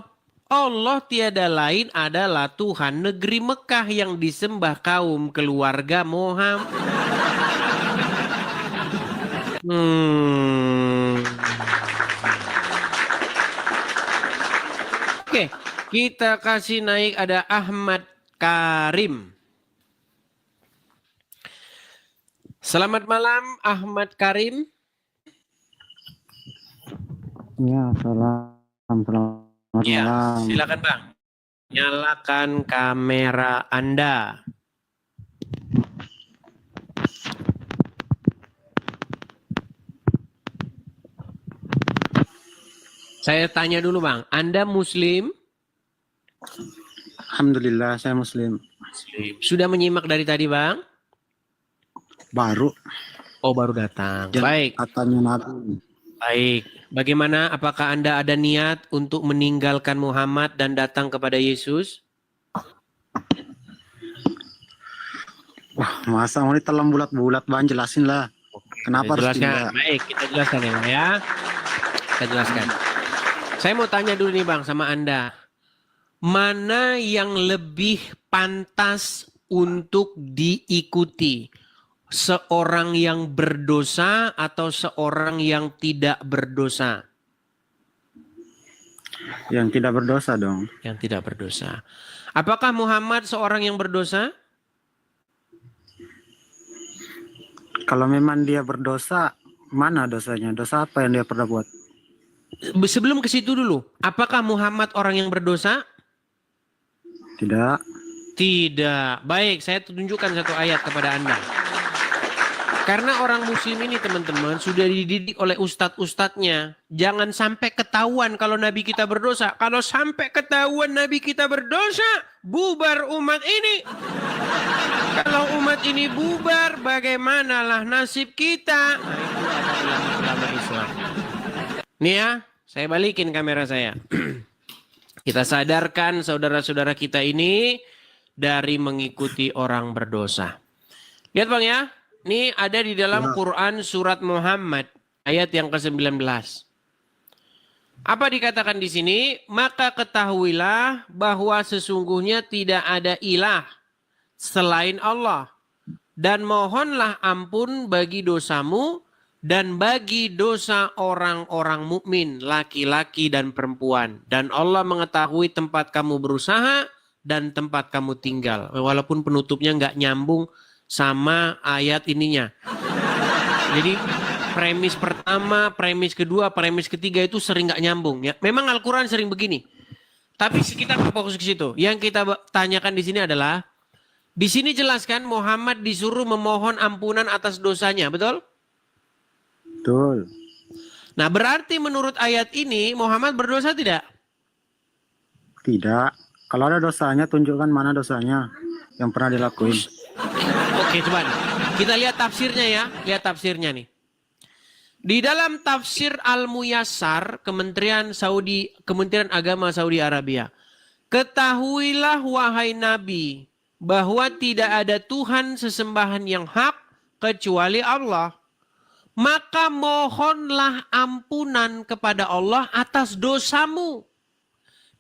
Allah tiada lain adalah Tuhan negeri Mekah yang disembah kaum keluarga Muhammad. Oke, kita kasih naik ada Ahmad Karim. Selamat malam Ahmad Karim. Ya, selamat Ya, malam. silakan Bang. Nyalakan kamera Anda. Saya tanya dulu Bang, Anda Muslim? Alhamdulillah, saya Muslim. Sudah menyimak dari tadi Bang? Baru. Oh baru datang. Yang Baik. katanya Nabi. Baik. Bagaimana? Apakah Anda ada niat untuk meninggalkan Muhammad dan datang kepada Yesus? Wah, masa mau ditelan bulat-bulat, Bang, jelasin lah. Kenapa harus jelaskan? tidak? Baik, kita jelaskan ya Bang ya. Kita jelaskan. Saya mau tanya dulu nih Bang sama Anda. Mana yang lebih pantas untuk diikuti? Seorang yang berdosa atau seorang yang tidak berdosa? Yang tidak berdosa dong. Yang tidak berdosa. Apakah Muhammad seorang yang berdosa? Kalau memang dia berdosa, mana dosanya? Dosa apa yang dia pernah buat? Sebelum ke situ dulu, apakah Muhammad orang yang berdosa? Tidak. Tidak. Baik, saya tunjukkan satu ayat kepada Anda. Karena orang muslim ini teman-teman sudah dididik oleh ustadz-ustadznya. Jangan sampai ketahuan kalau Nabi kita berdosa. Kalau sampai ketahuan Nabi kita berdosa, bubar umat ini. Kalau umat ini bubar, bagaimanalah nasib kita? Nah, itu ada ulama Islam. Nih ya, saya balikin kamera saya. Kita sadarkan saudara-saudara kita ini dari mengikuti orang berdosa. Lihat Bang ya, ini ada di dalam Quran surat Muhammad ayat yang ke-19. Apa dikatakan di sini? Maka ketahuilah bahwa sesungguhnya tidak ada ilah selain Allah. Dan mohonlah ampun bagi dosamu dan bagi dosa orang-orang mukmin, laki-laki dan perempuan. Dan Allah mengetahui tempat kamu berusaha dan tempat kamu tinggal. Walaupun penutupnya nggak nyambung sama ayat ininya. Jadi premis pertama, premis kedua, premis ketiga itu sering nggak nyambung. Ya, memang Al-Quran sering begini. Tapi kita fokus ke situ. Yang kita tanyakan di sini adalah, di sini jelaskan Muhammad disuruh memohon ampunan atas dosanya, betul? Betul. Nah, berarti menurut ayat ini Muhammad berdosa tidak? Tidak. Kalau ada dosanya, tunjukkan mana dosanya yang pernah dilakuin. Oke, coba nih. Kita lihat tafsirnya ya. Lihat tafsirnya nih. Di dalam tafsir Al-Muyassar, Kementerian Agama Saudi Arabia. Ketahuilah wahai Nabi, bahwa tidak ada Tuhan sesembahan yang hak kecuali Allah. Maka mohonlah ampunan kepada Allah atas dosamu.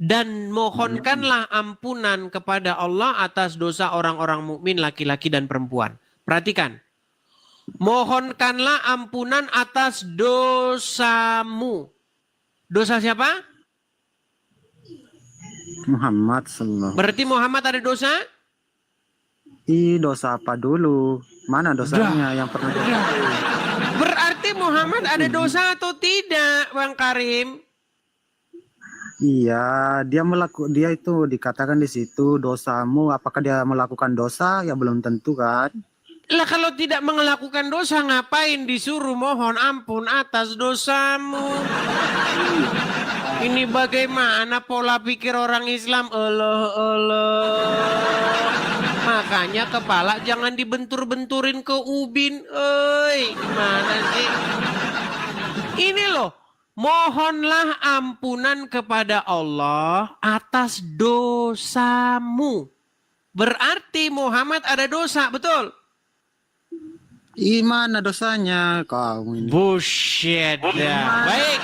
Dan mohonkanlah ampunan kepada Allah atas dosa orang-orang mukmin laki-laki dan perempuan. Perhatikan. Mohonkanlah ampunan atas dosamu. Dosa siapa? Muhammad sallallahu. Berarti Muhammad ada dosa? Dosa apa dulu? Mana dosanya yang pernah dilakuin? Berarti Muhammad ada dosa atau tidak, Bang Karim? Iya, dia itu dikatakan di situ dosamu. Apakah dia melakukan dosa? Ya belum tentu kan. Lah kalau tidak melakukan dosa, ngapain disuruh mohon ampun atas dosamu? Ini bagaimana pola pikir orang Islam? Makanya kepala jangan dibentur-benturin ke ubin. Gimana sih? Ini loh, mohonlah ampunan kepada Allah atas dosamu. Berarti Muhammad ada dosa, betul? Mana dosanya kau ini? Bullshit. Baik.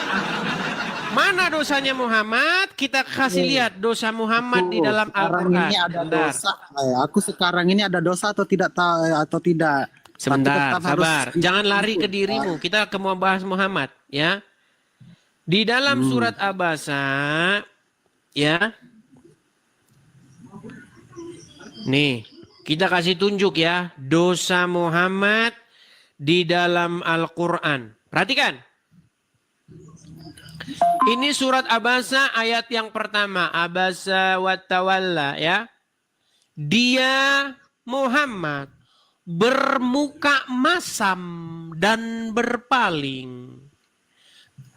Mana dosanya Muhammad? Kita kasih lihat dosa Muhammad di dalam Al-Quran. Ini ada dosa. Aku sekarang ini ada dosa atau tidak atau tidak? Sebentar, sabar. Jangan lari ke dirimu. Kita mau bahas Muhammad, ya. Di dalam surat Abasa, ya. Nih, kita kasih tunjuk ya, dosa Muhammad di dalam Al-Quran. Perhatikan. Ini surat Abasa ayat yang pertama. Abasa wa tawalla ya. Dia Muhammad bermuka masam dan berpaling.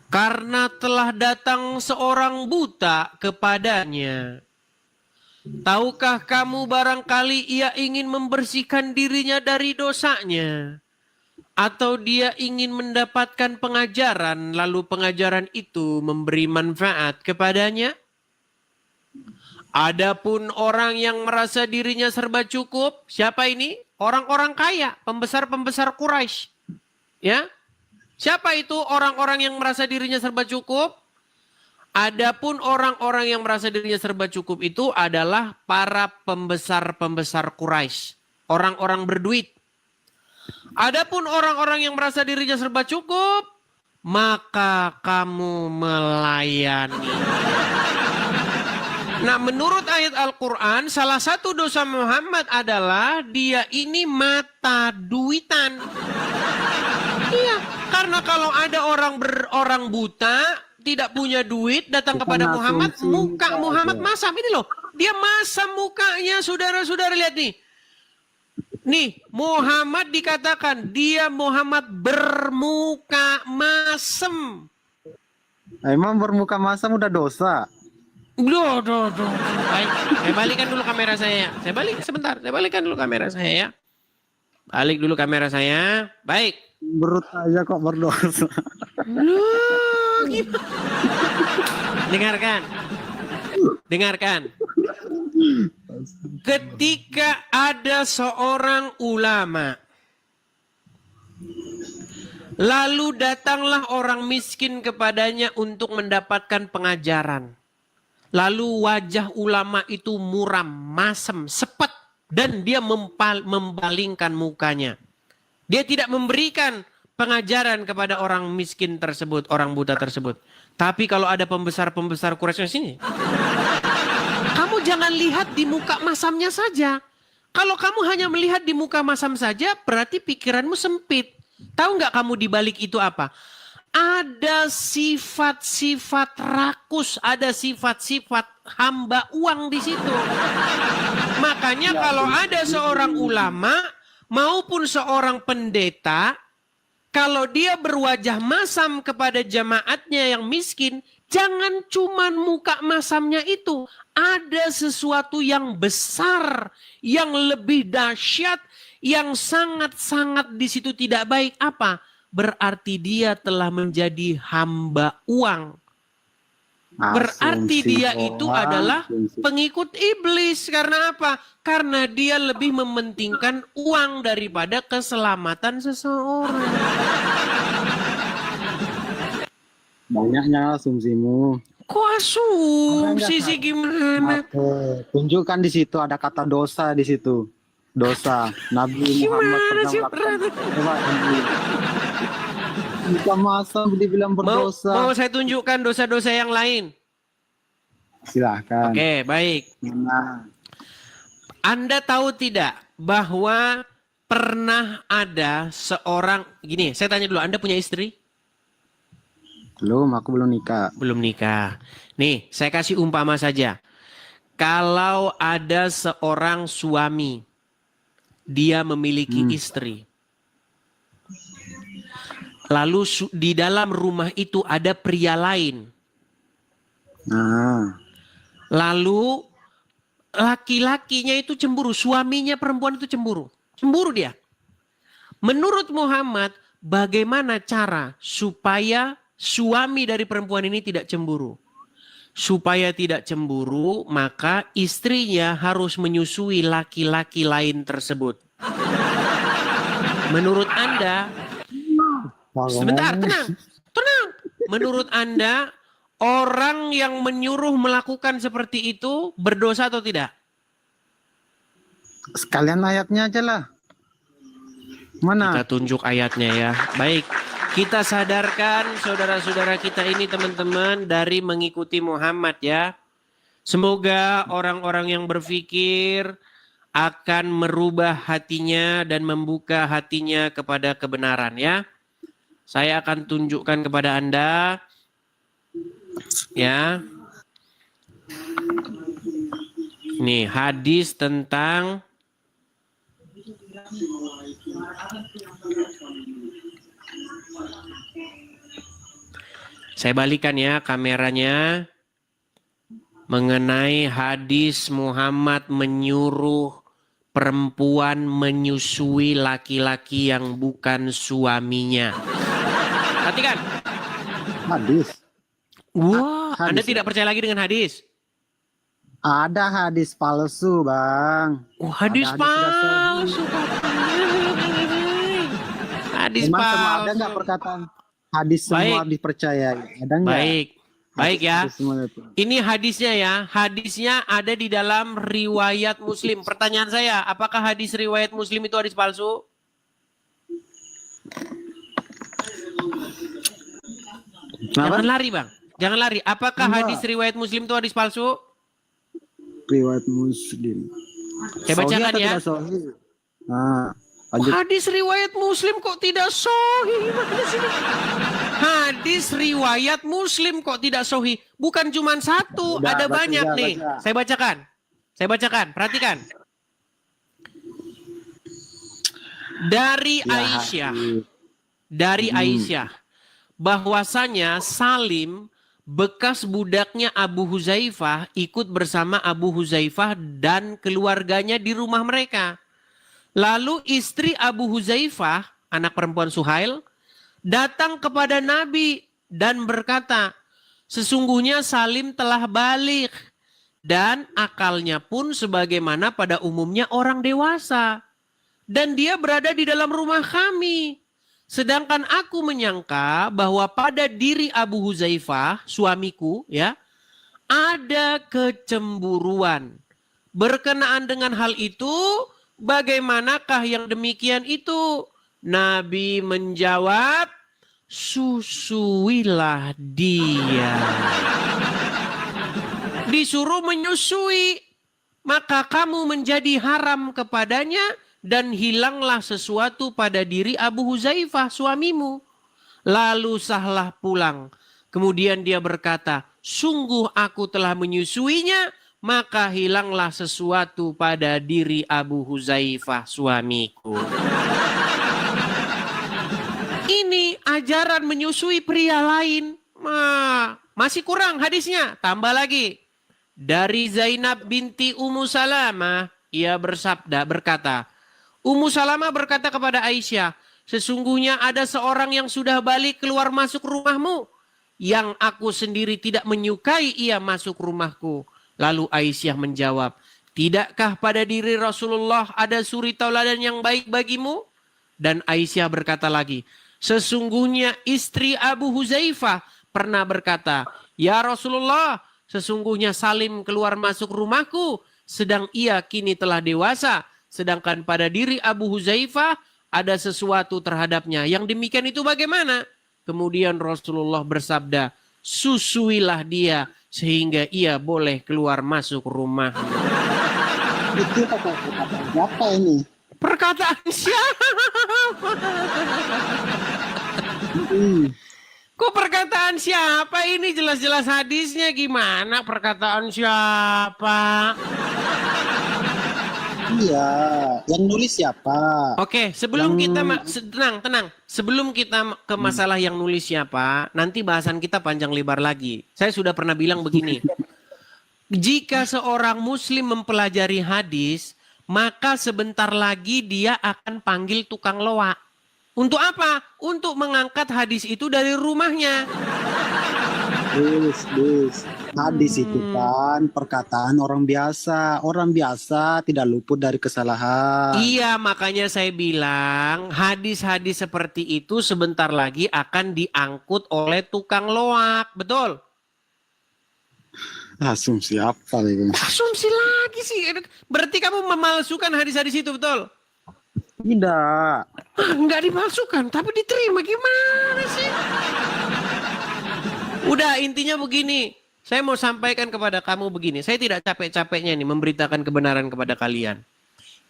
Karena telah datang seorang buta kepadanya. Tahukah kamu barangkali ia ingin membersihkan dirinya dari dosanya? Atau dia ingin mendapatkan pengajaran, lalu pengajaran itu memberi manfaat kepadanya? Adapun orang yang merasa dirinya serba cukup, siapa ini? Orang-orang kaya, pembesar-pembesar Quraisy. Ya? Siapa itu orang-orang yang merasa dirinya serba cukup? Adapun orang-orang yang merasa dirinya serba cukup itu adalah para pembesar-pembesar Quraisy, orang-orang berduit. Adapun orang-orang yang merasa dirinya serba cukup, maka kamu melayani. Nah, menurut ayat Al-Quran, salah satu dosa Muhammad adalah dia ini mata duitan. Iya, karena kalau ada orang buta, tidak punya duit, datang kepada Muhammad, muka Muhammad masam. Ini loh, dia masam mukanya, saudara-saudara lihat nih. Nih, Muhammad dikatakan, dia Muhammad bermuka masam. Emang bermuka masam udah dosa? Duh. Baik, saya balikan dulu kamera saya. Saya balikan dulu kamera saya ya. Balik dulu kamera saya. Baik. Berut aja kok berdosa. Loh, gimana? Dengarkan. Ketika ada seorang ulama, lalu datanglah orang miskin kepadanya untuk mendapatkan pengajaran. Lalu wajah ulama itu muram, masem, sepet, dan dia membalingkan mukanya. Dia tidak memberikan pengajaran kepada orang miskin tersebut, orang buta tersebut. Tapi kalau ada pembesar-pembesar Quraisy sini, kamu jangan lihat di muka masamnya saja. Kalau kamu hanya melihat di muka masam saja, berarti pikiranmu sempit. Tahu nggak kamu di balik itu apa? Ada sifat-sifat rakus, ada sifat-sifat hamba uang di situ. Makanya kalau ada seorang ulama maupun seorang pendeta, kalau dia berwajah masam kepada jamaatnya yang miskin, jangan cuman muka masamnya itu. Ada sesuatu yang besar, yang lebih dahsyat, yang sangat-sangat di situ tidak baik. Apa? Berarti dia telah menjadi hamba uang. Berarti dia itu adalah pengikut iblis. Karena apa? Karena dia lebih mementingkan uang daripada keselamatan seseorang. Banyaknya asumsimu. Kok asumsi sih gimana? Oke, tunjukkan di situ ada kata dosa di situ. Dosa. Nabi Muhammad Gimana sih, pernah melakukan. Jika masa dibilang berdosa. Mau saya tunjukkan dosa-dosa yang lain? Silahkan. Oke, baik. Nah, Anda tahu tidak bahwa pernah ada seorang, gini, saya tanya dulu, Anda punya istri? belum, aku belum nikah. Belum nikah. Nih, saya kasih umpama saja. Kalau ada seorang suami, dia memiliki istri. Lalu di dalam rumah itu ada pria lain. Nah, Lalu laki-lakinya itu cemburu, suaminya perempuan itu cemburu. Cemburu dia. Menurut Muhammad, bagaimana cara supaya suami dari perempuan ini tidak cemburu? Supaya tidak cemburu, maka istrinya harus menyusui laki-laki lain tersebut. Menurut Anda, sebentar, tenang. Menurut Anda, orang yang menyuruh melakukan seperti itu berdosa atau tidak? sekalian ayatnya aja lah. Mana? Kita tunjuk ayatnya ya. Baik, kita sadarkan saudara-saudara kita ini teman-teman dari mengikuti Muhammad ya. Semoga orang-orang yang berpikir akan merubah hatinya dan membuka hatinya kepada kebenaran ya. Saya akan tunjukkan kepada Anda ya. Nih hadis tentang saya balikan ya kameranya mengenai hadis Muhammad menyuruh perempuan menyusui laki-laki yang bukan suaminya. Perhatikan. Hadis. Wah, Hadis. Anda tidak percaya lagi dengan hadis? Ada hadis palsu, Bang. Oh, hadis Ada palsu. Hadis Memang semua palsu. ada nggak perkataan hadis semua Baik. dipercaya? Ada nggak? Baik. Baik ya. Hadis semua itu. Ini hadisnya ya. Hadisnya ada di dalam riwayat Muslim. Pertanyaan saya, apakah hadis riwayat Muslim itu hadis palsu? Jangan lari, Bang. Jangan lari. Apakah Enggak. hadis riwayat Muslim itu hadis palsu? Riwayat Muslim. Saya Sahih bacakan atau ya. tidak sahih? Nah, Oh, lanjut. hadis riwayat Muslim kok tidak sahih? Mana sini? Hadis riwayat Muslim kok tidak sahih? Bukan cuma satu, Udah, ada baca, banyak baca. nih. Saya bacakan. Saya bacakan, perhatikan. Dari Ya, Aisyah. hadis. Dari Aisyah. Bahwasanya Salim bekas budaknya Abu Huzaifah ikut bersama Abu Huzaifah dan keluarganya di rumah mereka. Lalu istri Abu Huzaifah, anak perempuan Suhail, datang kepada Nabi dan berkata, sesungguhnya Salim telah balik. dan akalnya pun sebagaimana pada umumnya orang dewasa. Dan dia berada di dalam rumah kami. Sedangkan aku menyangka bahwa pada diri Abu Huzaifah, suamiku, ya, ada kecemburuan. Berkenaan dengan hal itu, bagaimanakah yang demikian itu? Nabi menjawab, susuilah dia. Disuruh menyusui, maka kamu menjadi haram kepadanya dan hilanglah sesuatu pada diri Abu Huzaifah suamimu. Lalu sahlah pulang. Kemudian dia berkata, sungguh aku telah menyusuinya, maka hilanglah sesuatu pada diri Abu Huzaifah suamiku. Ini ajaran menyusui pria lain. Masih kurang hadisnya, tambah lagi. Dari Zainab binti Ummu Salamah, ia berkata, Ummu Salamah berkata kepada Aisyah, sesungguhnya ada seorang yang sudah balik keluar masuk rumahmu, yang aku sendiri tidak menyukai ia masuk rumahku. Lalu Aisyah menjawab, tidakkah pada diri Rasulullah ada suri tauladan yang baik bagimu? Dan Aisyah berkata lagi, sesungguhnya istri Abu Huzaifah pernah berkata, ya Rasulullah, sesungguhnya Salim keluar masuk rumahku, sedang ia kini telah dewasa. Sedangkan pada diri Abu Huzaifah ada sesuatu terhadapnya. Yang demikian itu bagaimana? Kemudian Rasulullah bersabda, susuilah dia sehingga ia boleh keluar masuk rumah. Itu kata-kata siapa ini? Perkataan siapa? Kok perkataan siapa ini? Jelas-jelas hadisnya gimana? Perkataan siapa? Iya, yang nulis siapa? Oke, sebelum kita tenang. Sebelum kita ke masalah yang nulis siapa, nanti bahasan kita panjang lebar lagi. Saya sudah pernah bilang begini. Jika seorang muslim mempelajari hadis, maka sebentar lagi dia akan panggil tukang loak. Untuk apa? Untuk mengangkat hadis itu dari rumahnya. Hadis itu kan perkataan orang biasa. Orang biasa tidak luput dari kesalahan. Iya, makanya saya bilang hadis-hadis seperti itu sebentar lagi akan diangkut oleh tukang loak. Betul? Asumsi apa itu? Asumsi lagi sih. Berarti kamu memalsukan hadis-hadis itu, betul? Tidak. Enggak dimalsukan, tapi diterima. Gimana sih? Udah, intinya begini. Saya mau sampaikan kepada kamu begini. Saya tidak capek-capeknya nih memberitakan kebenaran kepada kalian.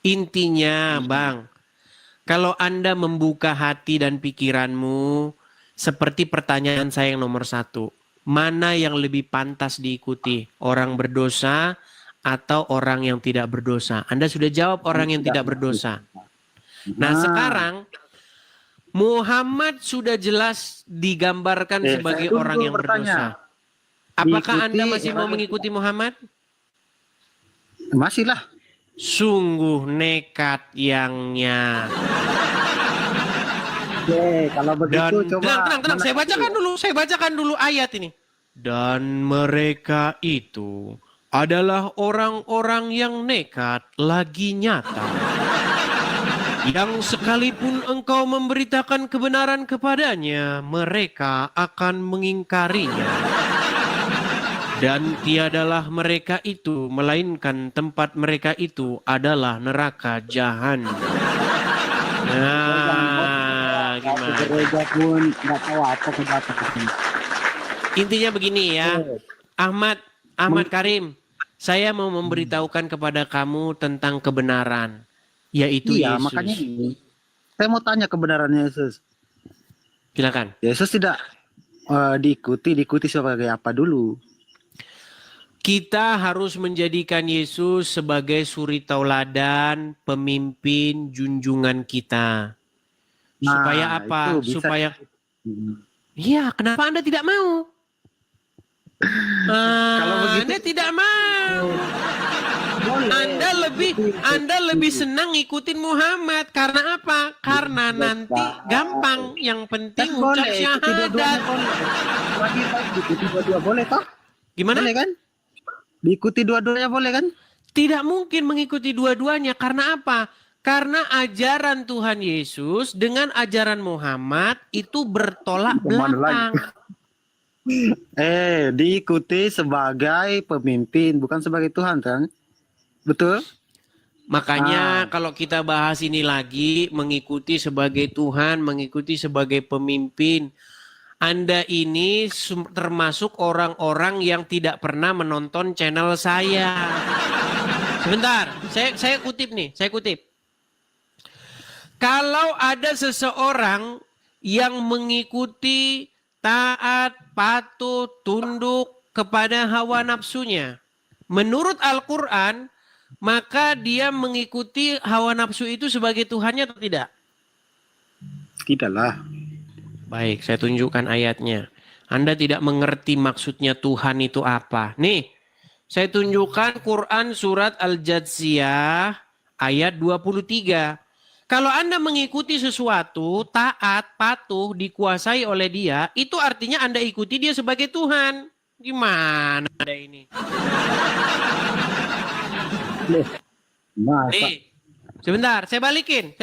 Intinya, Bang, kalau Anda membuka hati dan pikiranmu, seperti pertanyaan saya yang nomor 1. Mana yang lebih pantas diikuti? Orang berdosa atau orang yang tidak berdosa? Anda sudah jawab orang yang tidak berdosa. Nah, sekarang Muhammad sudah jelas digambarkan sebagai orang yang berdosa. Apakah Anda masih mau mengikuti Muhammad? Masih lah. Sungguh nekat yangnya. Oke, kalau begitu coba. Tenang. Saya bacakan dulu ayat ini. Dan mereka itu adalah orang-orang yang nekat lagi nyata. Yang sekalipun engkau memberitakan kebenaran kepadanya, mereka akan mengingkarinya. Dan tiadalah mereka itu, melainkan tempat mereka itu adalah neraka jahanam. Nah, gimana? Gereja pun nggak tahu apa kedatangan. Intinya begini ya, Ahmad Karim, saya mau memberitahukan kepada kamu tentang kebenaran. Yaitu iya, Yesus. Makanya ini saya mau tanya kebenaran Yesus. Silakan. Yesus tidak diikuti sebagai apa dulu? Kita harus menjadikan Yesus sebagai suri tauladan, pemimpin junjungan kita. Supaya apa? Supaya iya, kenapa Anda tidak mau? Kalau begitu Anda tidak mau. Anda lebih senang ngikutin Muhammad karena apa? Karena nanti gampang. Yang penting ucap syahadat. Dua-dua boleh toh? Gimana? Boleh kan? Diikuti dua-duanya boleh kan? Tidak mungkin mengikuti dua-duanya. Karena apa? Karena ajaran Tuhan Yesus dengan ajaran Muhammad itu bertolak Kemana belakang. Diikuti sebagai pemimpin, bukan sebagai Tuhan kan? Betul? Makanya kalau kita bahas ini lagi, mengikuti sebagai Tuhan, mengikuti sebagai pemimpin. Anda ini termasuk orang-orang yang tidak pernah menonton channel saya. Sebentar, saya kutip nih, saya kutip. Kalau ada seseorang yang mengikuti taat, patuh, tunduk kepada hawa nafsunya, menurut Al-Quran, maka dia mengikuti hawa nafsu itu sebagai Tuhannya atau tidak? Tidaklah. Baik, saya tunjukkan ayatnya. Anda tidak mengerti maksudnya Tuhan itu apa. Nih, saya tunjukkan Quran surat Al-Jathiyah ayat 23. Kalau Anda mengikuti sesuatu, taat, patuh, dikuasai oleh dia, itu artinya Anda ikuti dia sebagai Tuhan. Gimana Anda ini? Nih, sebentar, saya balikin.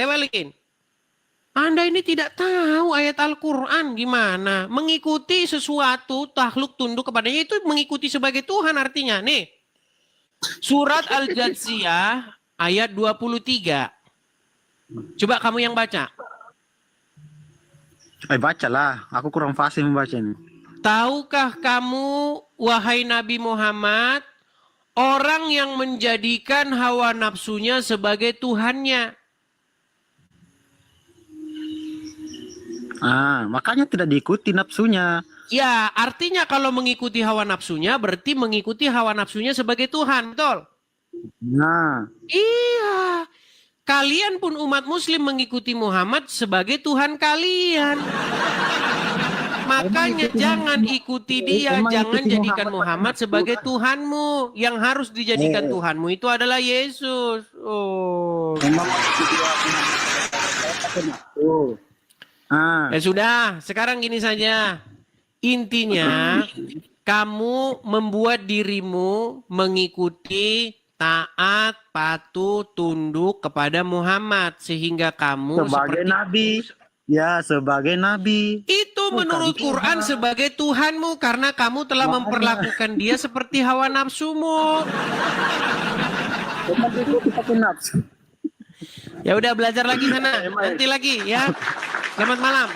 Anda ini tidak tahu ayat Al-Quran gimana. Mengikuti sesuatu, takluk tunduk kepadanya, itu mengikuti sebagai Tuhan artinya. Nih, surat Al-Jathiyah ayat 23. Coba kamu yang baca. Bacalah, aku kurang fasih membacanya. Tahukah kamu, wahai Nabi Muhammad, orang yang menjadikan hawa nafsunya sebagai Tuhannya? Makanya tidak diikuti nafsunya. Ya, artinya kalau mengikuti hawa nafsunya berarti mengikuti hawa nafsunya sebagai Tuhan, betul? Nah, Iya. Kalian pun umat muslim mengikuti Muhammad sebagai Tuhan kalian. Makanya jangan ikuti dia, jangan jadikan Muhammad sebagai Tuhanmu. Yang harus dijadikan Tuhanmu itu adalah Yesus. Oh. Ya sudah, sekarang gini saja. Intinya, kamu membuat dirimu mengikuti taat, patuh, tunduk kepada Muhammad. Sehingga kamu sebagai nabi. Ya, sebagai nabi. Itu menurut Quran sebagai Tuhanmu. Karena kamu telah memperlakukan dia seperti hawa nafsumu. Ya udah, belajar lagi sana. Nanti lagi ya. Selamat malam.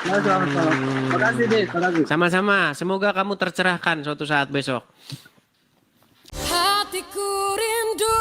Selamat malam. Makasih deh, makasih. Sama-sama. Semoga kamu tercerahkan suatu saat besok. Hatiku rindu